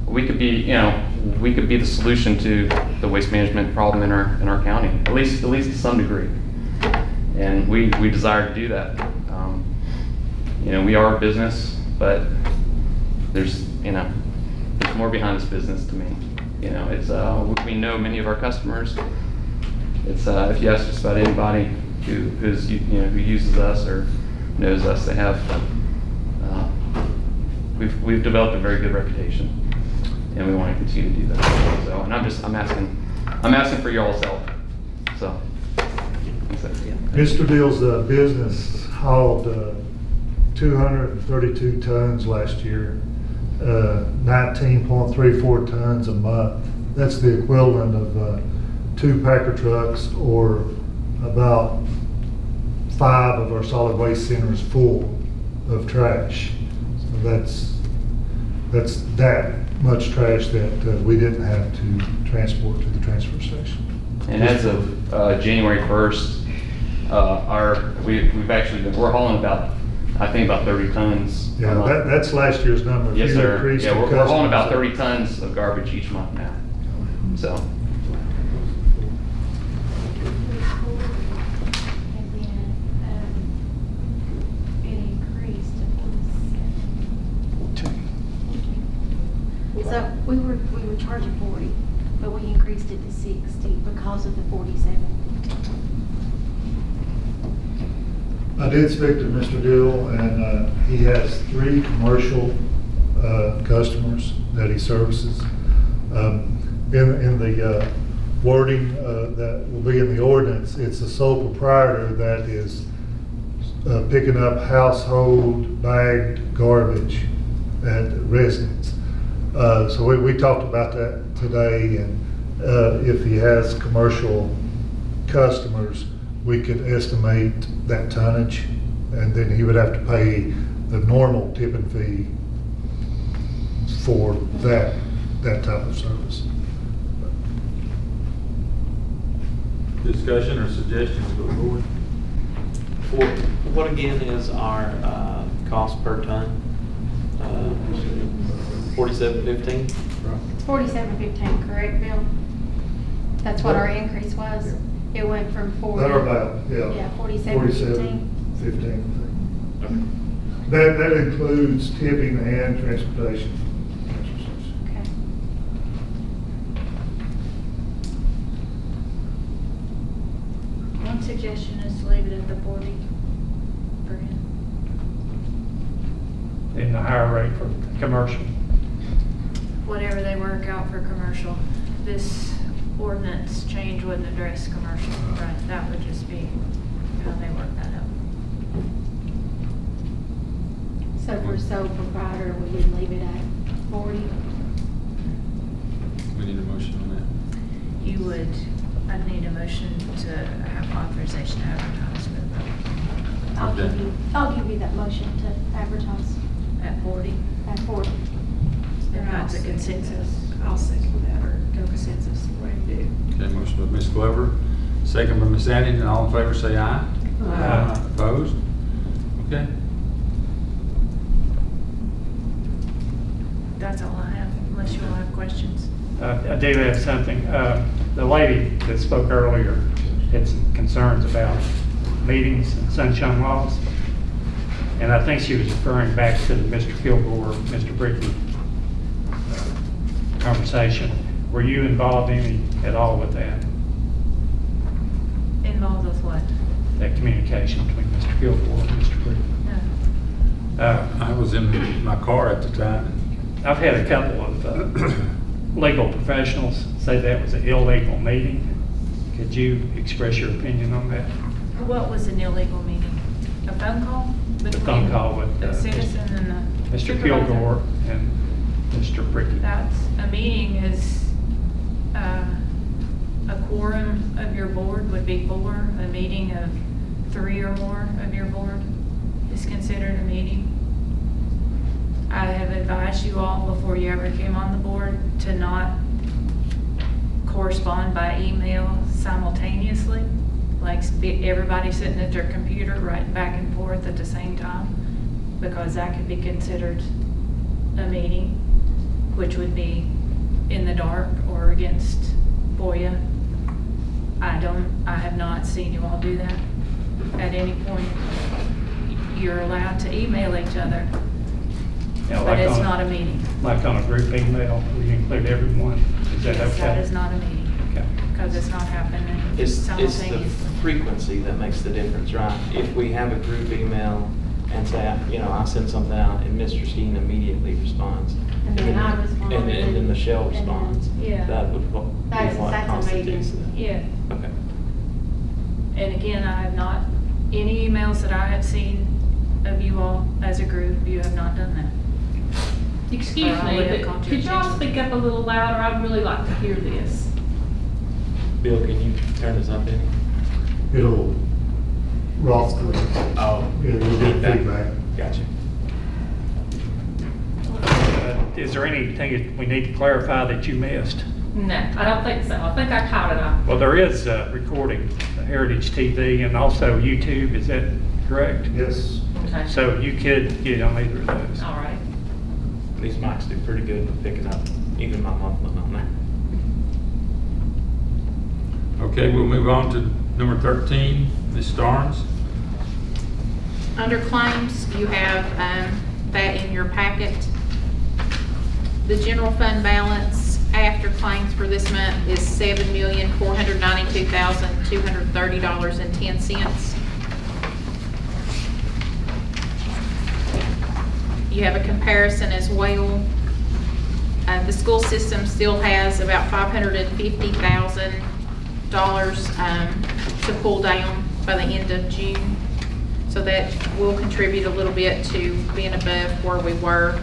Speaker 20: we could be the solution to the waste management problem in our county, at least to some degree. And we desire to do that. We are a business, but there's more behind this business to me. We know many of our customers. It's if you ask just about anybody who uses us or knows us, they have we've developed a very good reputation.
Speaker 12: and we want to continue to do that. So, and I'm asking for y'all's help. So, that's it. Yeah.
Speaker 21: Mr. Deal's business hauled 232 tons last year, 19.34 tons a month. That's the equivalent of 2 Packer trucks or about 5 of our solid waste centers full of trash. So that's that much trash that we didn't have to transport to the transfer station.
Speaker 12: And as of January 1st, we're hauling about, I think about 30 tons.
Speaker 21: Yeah, that's last year's number.
Speaker 12: Yes,
Speaker 21: You
Speaker 12: sir.
Speaker 21: increased
Speaker 12: Yeah,
Speaker 21: the
Speaker 12: we're hauling about
Speaker 21: customers.
Speaker 12: 30 tons of garbage each month now. So.
Speaker 4: So we were charging 40, but we increased it to 60 because of the 47.
Speaker 21: I did speak to Mr. Dill, and he has 3 commercial customers that he services. In the wording that will be in the ordinance, it's a sole proprietor that is picking up household bagged garbage at residents. So we talked about that today, and if he has commercial customers, we could estimate that tonnage, and then he would have to pay the normal tipping fee for that type of service.
Speaker 1: Discussion or suggestions for the board?
Speaker 15: What again is our cost per ton? $47.15?
Speaker 4: It's 47.15, correct, Bill? That's what our increase was. It went from 40.
Speaker 21: That about, yeah.
Speaker 4: Yeah, 47.15.
Speaker 21: 15. That includes tipping and transportation.
Speaker 4: Okay.
Speaker 9: One suggestion is to leave it at the 40 per head.
Speaker 3: In the higher rate for commercial.
Speaker 9: Whatever they work out for commercial. This ordinance change wouldn't address commercial, right? That would just be how they work that out.
Speaker 4: So for sole proprietor, we would leave it at 40.
Speaker 1: We need a motion on that.
Speaker 9: You would, I'd need a motion to have authorization to advertise for the
Speaker 4: I'll give you that motion to advertise
Speaker 9: at 40.
Speaker 4: at 40.
Speaker 9: If that's a consensus.
Speaker 22: I'll second that, or go consensus, the way to do.
Speaker 1: Okay, motion by Ms. Glover, second by Ms. Addington. All in favor say aye.
Speaker 22: Aye.
Speaker 1: Opposed? Okay.
Speaker 9: That's all I have, unless you all have questions.
Speaker 3: I do have something. The lady that spoke earlier had some concerns about meetings and sunshine laws. And I think she was referring back to the Mr. Kilgore, Mr. Bricky conversation. Were you involved at all with that?
Speaker 9: Involved with what?
Speaker 3: That communication between Mr. Kilgore and Mr. Bricky?
Speaker 9: No.
Speaker 1: I was in my car at the time.
Speaker 3: I've had a couple of legal professionals say that was an illegal meeting. Could you express your opinion on that?
Speaker 9: What was an illegal meeting? A phone call?
Speaker 3: A phone call with
Speaker 9: The citizen and the
Speaker 3: Mr.
Speaker 9: supervisor?
Speaker 3: Kilgore and Mr. Bricky.
Speaker 9: That's, a meeting is, a quorum of your board would be 4. A meeting of 3 or more of your board is considered a meeting. I have advised you all before you ever came on the board to not correspond by email simultaneously, like everybody sitting at their computer writing back and forth at the same time, because that could be considered a meeting, which would be in the dark or against FOIA. I have not seen you all do that at any point. You're allowed to email each other,
Speaker 3: Yeah,
Speaker 9: but
Speaker 3: like
Speaker 9: it's
Speaker 3: on
Speaker 9: not a meeting.
Speaker 3: Like on a group email, where you include everyone. Is that
Speaker 9: Yes,
Speaker 3: okay?
Speaker 9: that is not a meeting,
Speaker 3: Okay.
Speaker 9: because it's not happening
Speaker 15: It's the
Speaker 9: simultaneously.
Speaker 15: frequency that makes the difference, right? If we have a group email and say, you know, I send something out and Mr. Skeen immediately responds.
Speaker 4: And then I respond.
Speaker 15: And then Michelle
Speaker 4: and then-
Speaker 15: responds.
Speaker 9: Yeah.
Speaker 15: That would be
Speaker 4: That's
Speaker 15: what
Speaker 4: a
Speaker 15: constitutes
Speaker 4: meeting.
Speaker 15: that.
Speaker 9: Yeah.
Speaker 15: Okay.
Speaker 9: And again, I have not, any emails that I have seen of you all as a group, you have not done that.
Speaker 18: Excuse
Speaker 9: Or I
Speaker 18: me,
Speaker 9: would have
Speaker 18: but
Speaker 9: called
Speaker 18: could
Speaker 9: your
Speaker 18: y'all
Speaker 9: attention.
Speaker 18: speak up a little louder? I'd really like to hear this.
Speaker 15: Bill, can you turn this up any?
Speaker 21: It'll rock.
Speaker 15: Oh.
Speaker 21: It'll get feedback.
Speaker 15: Gotcha.
Speaker 3: Is there anything that we need to clarify that you missed?
Speaker 18: No, I don't think so. I think I caught it all.
Speaker 3: Well, there is recording, Heritage TV, and also YouTube, is that correct?
Speaker 21: Yes.
Speaker 18: Okay.
Speaker 3: So you could get on either of those.
Speaker 18: All right.
Speaker 15: These mics do pretty good with picking up even my muffling on there.
Speaker 1: Okay, we'll move on to number 13, Ms. Starnes.
Speaker 2: Under claims, you have that in your packet. The general fund balance after claims for this month is $7,492,230.10. You have a comparison as well. The school system still has about $550,000 to pull down by the end of June. So that will contribute a little bit to being above where we were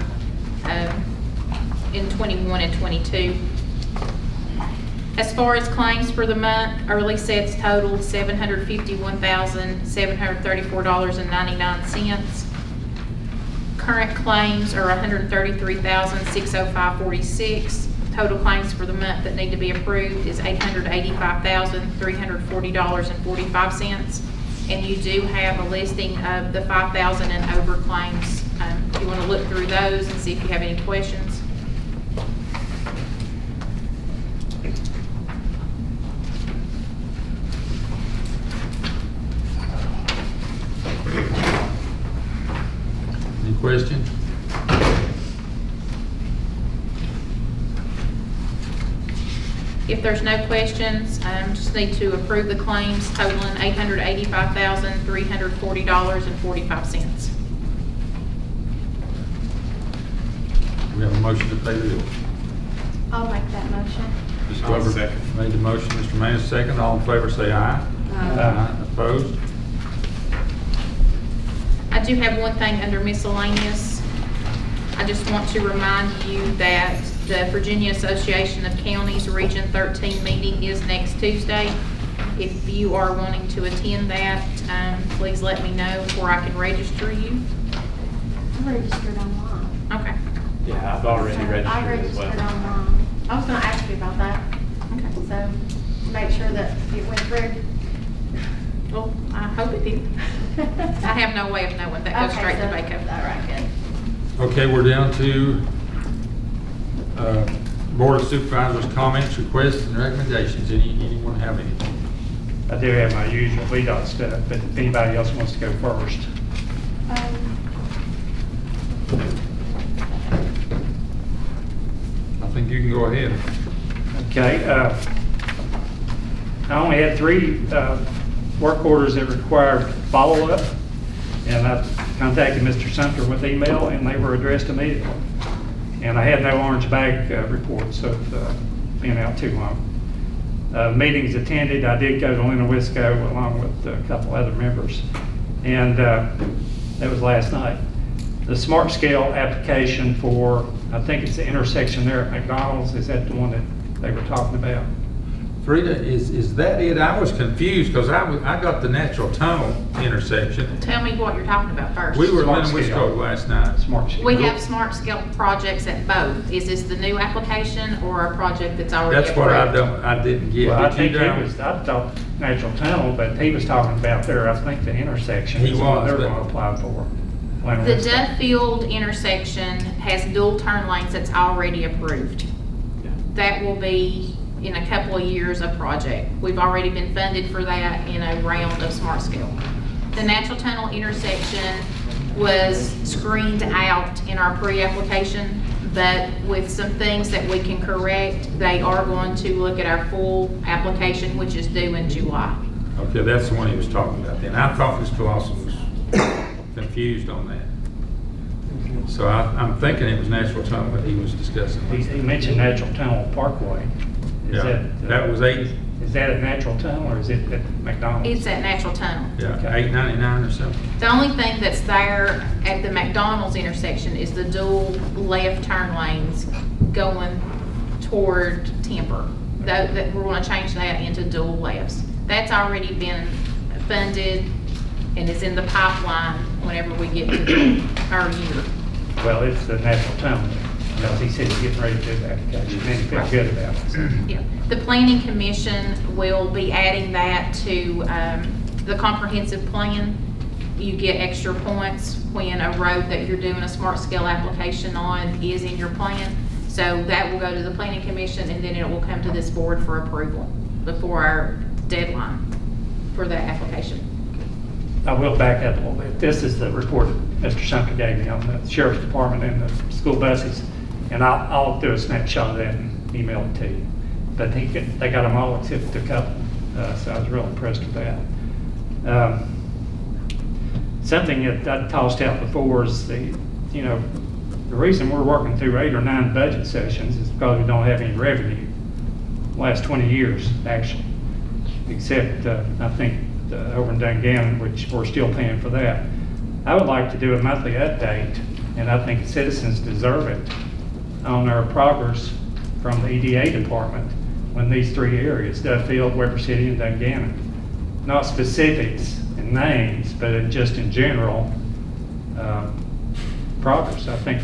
Speaker 2: in 21 and 22. As far as claims for the month, early sets totaled $751,734.99. Current claims are $133,605.46. Total claims for the month that need to be approved is $885,340.45. And you do have a listing of the 5,000 and over claims. If you want to look through those and see if you have any questions.
Speaker 1: Any questions?
Speaker 2: If there's no questions, just need to approve the claims totaling $885,340.45.
Speaker 1: We have a motion to pay the bill.
Speaker 4: I'll make that motion.
Speaker 1: Ms. Glover made the motion, Mr. Manning second. All in favor say aye. Aye. Opposed?
Speaker 2: I do have one thing under miscellaneous. I just want to remind you that the Virginia Association of Counties Region 13 meeting is next Tuesday. If you are wanting to attend that, please let me know where I can register you.
Speaker 4: I registered online.
Speaker 2: Okay.
Speaker 15: Yeah, I've already
Speaker 4: So
Speaker 15: registered
Speaker 4: I
Speaker 15: as
Speaker 4: registered
Speaker 15: well.
Speaker 4: online. I was gonna ask you about that. Okay. So, make sure that it went through.
Speaker 2: Well, I hope it did. I have no way of knowing. That goes straight to VACO.
Speaker 4: All right, good.
Speaker 1: Okay, we're down to Board of Supervisors comments, requests, and recommendations. Anyone have anything?
Speaker 3: I do have my usual VDOT stuff, but if anybody else wants to go first.
Speaker 1: I think you can go ahead.
Speaker 3: Okay, I only had 3 work orders that required follow-up, and I contacted Mr. Sumter with email, and they were addressed immediately. And I had no orange bag reports of being out too long. Meetings attended, I did go to Lena Wisco along with a couple other members, and that was last night. The Smart Scale application for, I think it's the intersection there at McDonald's, is that the one that they were talking about?
Speaker 1: Frida, is that it? I was confused because I got the natural tunnel intersection.
Speaker 2: Tell me what you're talking about first.
Speaker 1: We were in
Speaker 3: Smart
Speaker 1: Wisco
Speaker 3: scale.
Speaker 1: last night.
Speaker 3: Smart Scale.
Speaker 2: We have smart scale projects at both. Is this the new application or a project that's already
Speaker 1: That's
Speaker 2: approved?
Speaker 1: what I didn't get.
Speaker 3: Well, I
Speaker 1: Did
Speaker 3: think
Speaker 1: you
Speaker 3: he
Speaker 1: down?
Speaker 3: was, I thought natural tunnel, but he was talking about there, I think the intersection
Speaker 1: He
Speaker 3: is what
Speaker 1: was,
Speaker 3: they're
Speaker 1: but-
Speaker 3: going to apply for. Lena
Speaker 2: The
Speaker 3: Wisco.
Speaker 2: Duffield intersection has dual turn lanes that's already approved. That will be in a couple of years a project. We've already been funded for that in a round of smart scale. The natural tunnel intersection was screened out in our pre-application, but with some things that we can correct, they are going to look at our full application, which is due in July.
Speaker 1: Okay, that's the one he was talking about then. I thought Mr. Lawson was confused on that. So I'm thinking it was natural tunnel that he was discussing.
Speaker 3: He mentioned natural tunnel Parkway. Is
Speaker 1: Yeah, that was 8.
Speaker 3: Is that at natural tunnel or is it at McDonald's?
Speaker 2: It's at Natural Tunnel.
Speaker 1: Yeah, $8.99 or something.
Speaker 2: The only thing that's there at the McDonald's intersection is the dual left turn lanes going toward Temper. That we're gonna change that into dual lefts. That's already been funded and is in the pipeline whenever we get to our year.
Speaker 3: Well, it's the natural tunnel, because he said he's getting ready to do the application, and he felt good about it. So.
Speaker 2: Yeah, the planning commission will be adding that to the comprehensive plan. You get extra points when a road that you're doing a smart scale application on is in your plan. So that will go to the planning commission and then it will come to this board for approval before our deadline for the application.
Speaker 3: I will back up a little bit. This is the report that Mr. Shumka gave me on the sheriff's department and the school buses. And I'll do a snapshot of that and email it to you. But they got them all except a couple. So I was real impressed with that. Something that I tossed out before is the reason we're working through 8 or 9 budget sessions is because we don't have any revenue. Last 20 years, actually, except I think over in Dungannon, which we're still paying for that. I would like to do a monthly update, and I think citizens deserve it, on our progress from the EDA department when these 3 areas, Duffield, Weber City, and Dungannon. Not specifics and names, but just in general progress. I think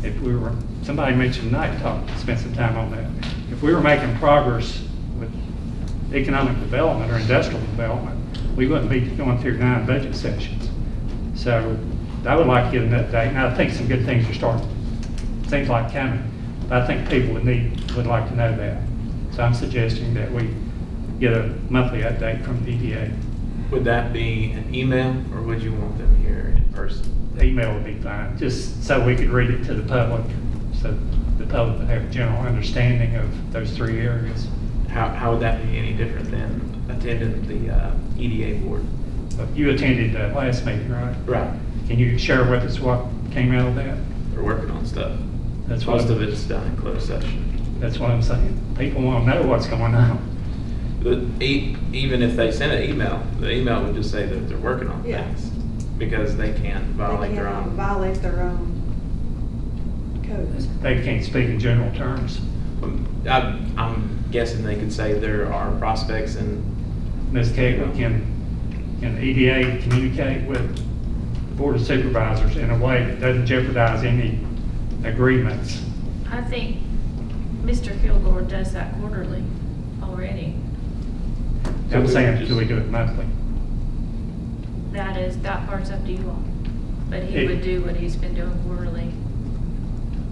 Speaker 3: if we were, somebody mentioned tonight, spent some time on that. If we were making progress with economic development or industrial development, we wouldn't be going through 9 budget sessions. So I would like to get an update, and I think some good things are starting, seems like coming. But I think people would like to know that. So I'm suggesting that we get a monthly update from the EDA.
Speaker 14: Would that be an email, or would you want them here in person?
Speaker 3: Email would be fine, just so we could read it to the public, so the public would have a general understanding of those 3 areas.
Speaker 14: How would that be any different than attending the EDA board?
Speaker 3: You attended the last meeting, right?
Speaker 14: Right.
Speaker 3: Can you share with us what came out of that?
Speaker 14: We're working on stuff.
Speaker 3: That's
Speaker 14: Most of it's done in closed session.
Speaker 3: That's what I'm saying. People want to know what's going on.
Speaker 14: Even if they send an email, the email would just say that they're working on things, because they can't violate their own.
Speaker 22: Violate their own codes.
Speaker 3: They can't speak in general terms.
Speaker 14: I'm guessing they could say there are prospects and.
Speaker 3: Ms. Cagle, can the EDA communicate with the Board of Supervisors in a way that doesn't jeopardize any agreements?
Speaker 9: I think Mr. Kilgore does that quarterly already.
Speaker 3: I'm saying, do we do it monthly?
Speaker 9: That part's up to you all. But he would do what he's been doing quarterly,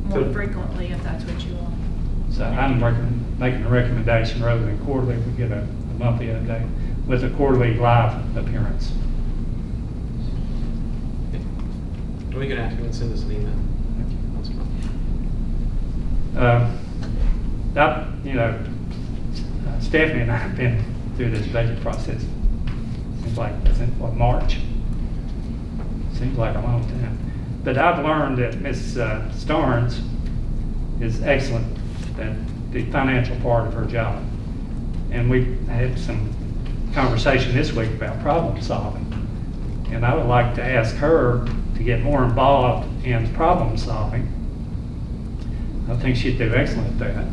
Speaker 9: more frequently if that's what you want.
Speaker 3: So I'm making a recommendation rather than quarterly, we get a monthly update with a quarterly live appearance.
Speaker 14: We can ask him to send us an email.
Speaker 3: Stephanie and I have been through this budget process. Seems like, what, March? Seems like a long time. But I've learned that Ms. Starnes is excellent at the financial part of her job. And we had some conversation this week about problem solving. And I would like to ask her to get more involved in problem solving. I think she'd do excellent at that.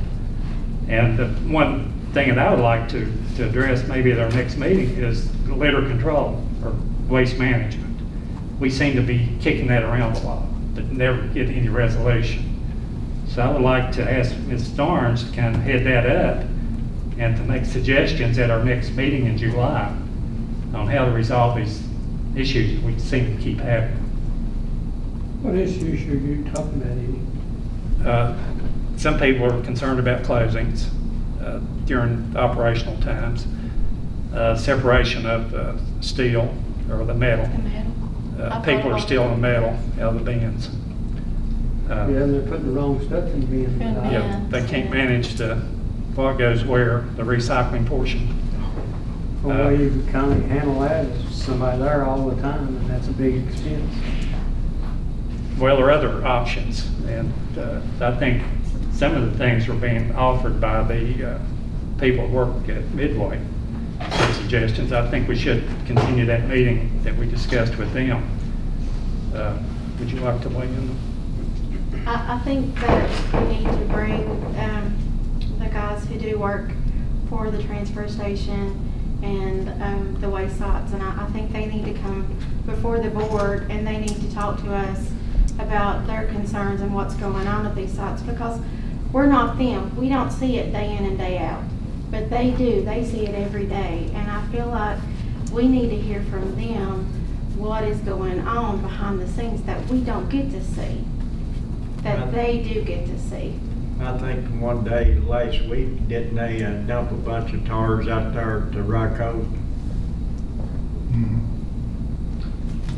Speaker 3: And the one thing that I would like to address maybe at our next meeting is litter control or waste management. We seem to be kicking that around a lot, but never get any resolution. So I would like to ask Ms. Starnes to kind of head that up and to make suggestions at our next meeting in July on how to resolve these issues that we seem to keep having.
Speaker 17: What issues are you talking about, Eddie?
Speaker 3: Some people are concerned about closings during operational times, separation of steel or the metal. People are stealing the metal out of the bins.
Speaker 17: Yeah, and they're putting the wrong stuff in the bin.
Speaker 3: Yeah, they can't manage what goes where, the recycling portion.
Speaker 17: One way you can kind of handle that is somebody there all the time, and that's a big expense.
Speaker 3: Well, there are other options, and I think some of the things are being offered by the people that work at Midway. Some suggestions. I think we should continue that meeting that we discussed with them. Would you like to weigh in?
Speaker 4: I think that we need to bring the guys who do work for the transfer station and the waste sites, and I think they need to come before the board and they need to talk to us about their concerns and what's going on at these sites, because we're not them. We don't see it day in and day out, but they do. They see it every day, and I feel like we need to hear from them what is going on behind the scenes that we don't get to see, that they do get to see.
Speaker 16: I think one day last week, didn't they dump a bunch of tars out there to Rocco?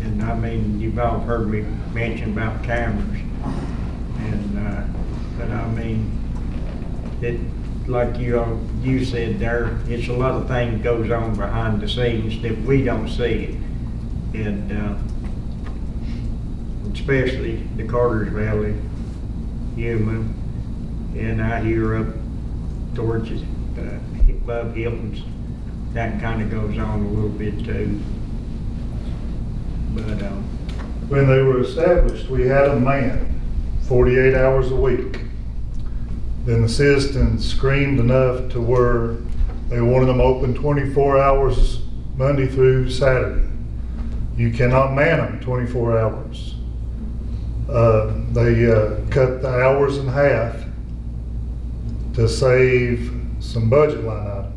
Speaker 16: And I mean, you've all heard me mention about cameras. And, but I mean, it, like you said there, it's a lot of things goes on behind the scenes that we don't see. And especially the Carter's Valley, Yuma, and I hear up towards above Hilton's, that kind of goes on a little bit too. But
Speaker 21: when they were established, we had them manned 48 hours a week. Then the citizens screamed enough to where they wanted them open 24 hours Monday through Saturday. You cannot man them 24 hours. They cut the hours in half to save some budget line item.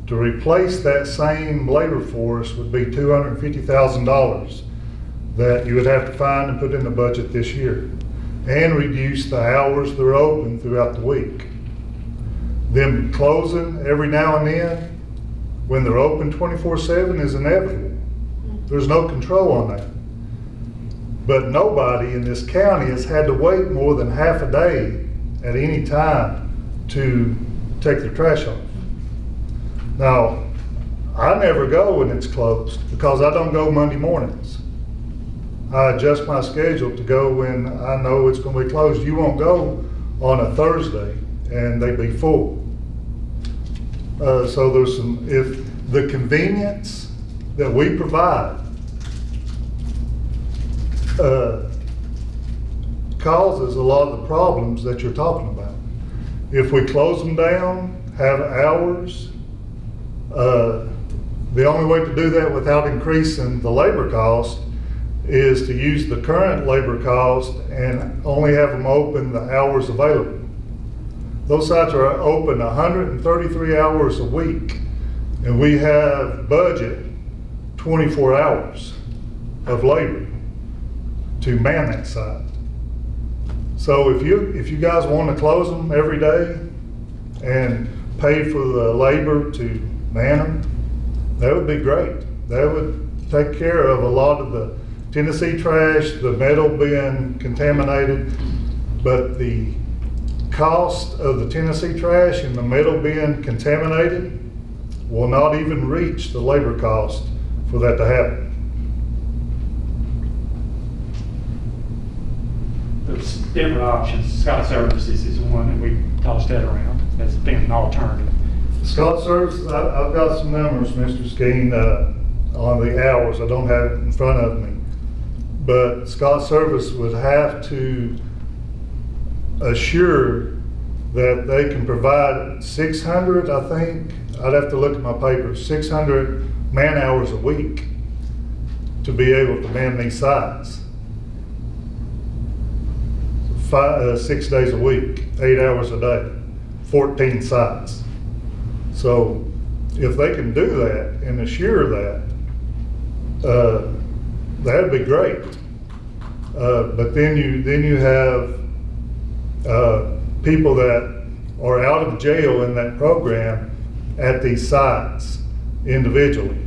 Speaker 21: To replace that same labor force would be $250,000 that you would have to find and put in the budget this year, and reduce the hours they're open throughout the week. Them closing every now and then when they're open 24/7 is inevitable. There's no control on that. But nobody in this county has had to wait more than half a day at any time to take their trash off. Now, I never go when it's closed because I don't go Monday mornings. I adjust my schedule to go when I know it's going to be closed. You won't go on a Thursday and they be full. So there's some, if the convenience that we provide causes a lot of the problems that you're talking about. If we close them down, have hours, the only way to do that without increasing the labor cost is to use the current labor cost and only have them open the hours available. Those sites are open 133 hours a week, and we have budget 24 hours of labor to man that site. So if you guys want to close them every day and pay for the labor to man them, that would be great. That would take care of a lot of the Tennessee trash, the metal being contaminated, but the cost of the Tennessee trash and the metal being contaminated will not even reach the labor cost for that to happen.
Speaker 3: There's different options. Scott Services is one that we tossed that around as being an alternative.
Speaker 21: Scott Services, I've got some numbers, Mr. Skeen, on the hours. I don't have it in front of me. But Scott Service would have to assure that they can provide 600, I think, I'd have to look at my papers, 600 man hours a week to be able to man these sites. 6 days a week, 8 hours a day, 14 sites. So if they can do that and assure that, that'd be great. But then you have people that are out of jail in that program at these sites individually.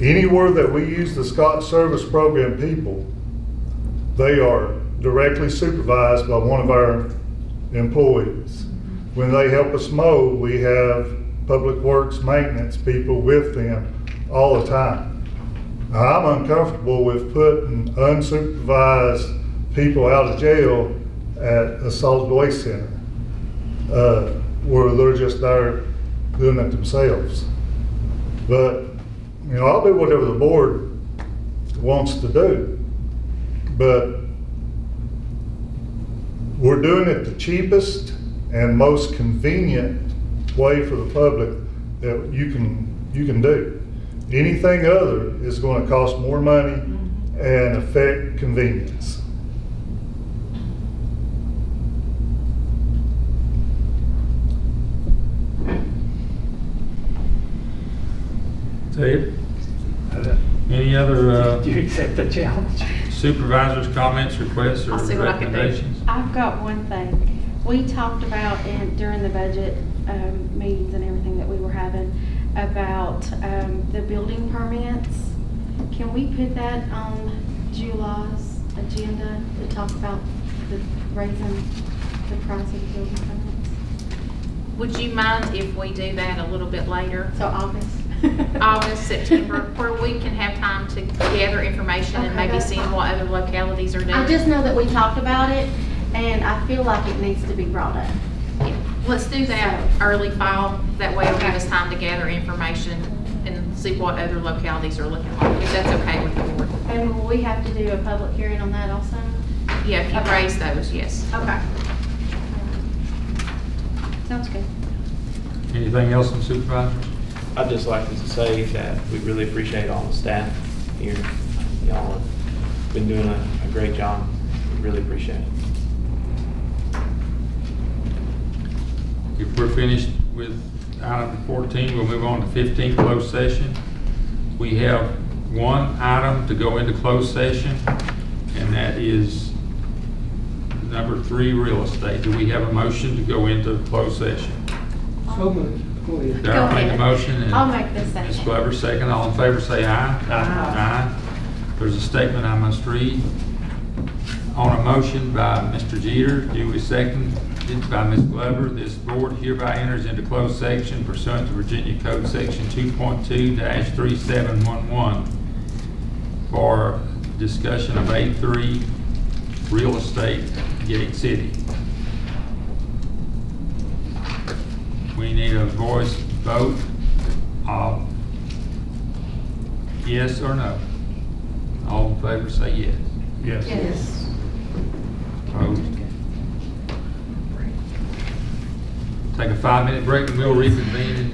Speaker 21: Anywhere that we use the Scott Service Program people, they are directly supervised by one of our employees. When they help us mow, we have public works maintenance people with them all the time. Now, I'm uncomfortable with putting unsupervised people out of jail at a solid waste center, where they're just there doing it themselves. But, you know, I'll do whatever the board wants to do, but we're doing it the cheapest and most convenient way for the public that you can do. Anything other is going to cost more money and affect convenience.
Speaker 1: Ted? Any other
Speaker 3: Do you accept the challenge?
Speaker 1: supervisors' comments, requests, or
Speaker 2: I'll see what I can do.
Speaker 1: recommendations?
Speaker 4: I've got one thing. We talked about during the budget meetings and everything that we were having about the building permits. Can we put that on July's agenda to talk about the raising the price of the building permits?
Speaker 2: Would you mind if we do that a little bit later?
Speaker 4: So August?
Speaker 2: August, September, where we can have time to gather information and
Speaker 4: Okay,
Speaker 2: maybe
Speaker 4: that's
Speaker 2: see
Speaker 4: fine.
Speaker 2: what other localities are doing.
Speaker 4: I just know that we talked about it, and I feel like it needs to be brought up.
Speaker 2: Yeah, let's do that early fall. That way it'll give us time to gather information and see what other localities are looking like, if that's okay with the board.
Speaker 4: And will we have to do a public hearing on that also?
Speaker 2: Yeah, if you
Speaker 4: Okay.
Speaker 2: raise those, yes.
Speaker 4: Okay. Sounds good.
Speaker 1: Anything else from supervisors?
Speaker 15: I'd just like to say that we really appreciate all the staff here. Y'all have been doing a great job. We really appreciate it.
Speaker 1: If we're finished with item 14, we'll move on to 15, closed session. We have one item to go into closed session, and that is number 3, real estate. Do we have a motion to go into closed session?
Speaker 17: So moved. Go ahead.
Speaker 1: Darrell made the motion, and
Speaker 4: I'll make this
Speaker 1: Ms.
Speaker 4: second.
Speaker 1: Glover second. All in favor say aye.
Speaker 17: Aye.
Speaker 1: There's a statement I must read. On a motion by Mr. Jeter, duly seconded by Ms. Glover, this board hereby enters into closed section pursuant to Virginia Code Section 2.2-3711 for discussion of A3 real estate, Gate City. We need a voice vote of yes or no. All in favor say yes.
Speaker 3: Yes.
Speaker 4: Yes.
Speaker 1: Opposed? Take a 5-minute break and we'll reconvene in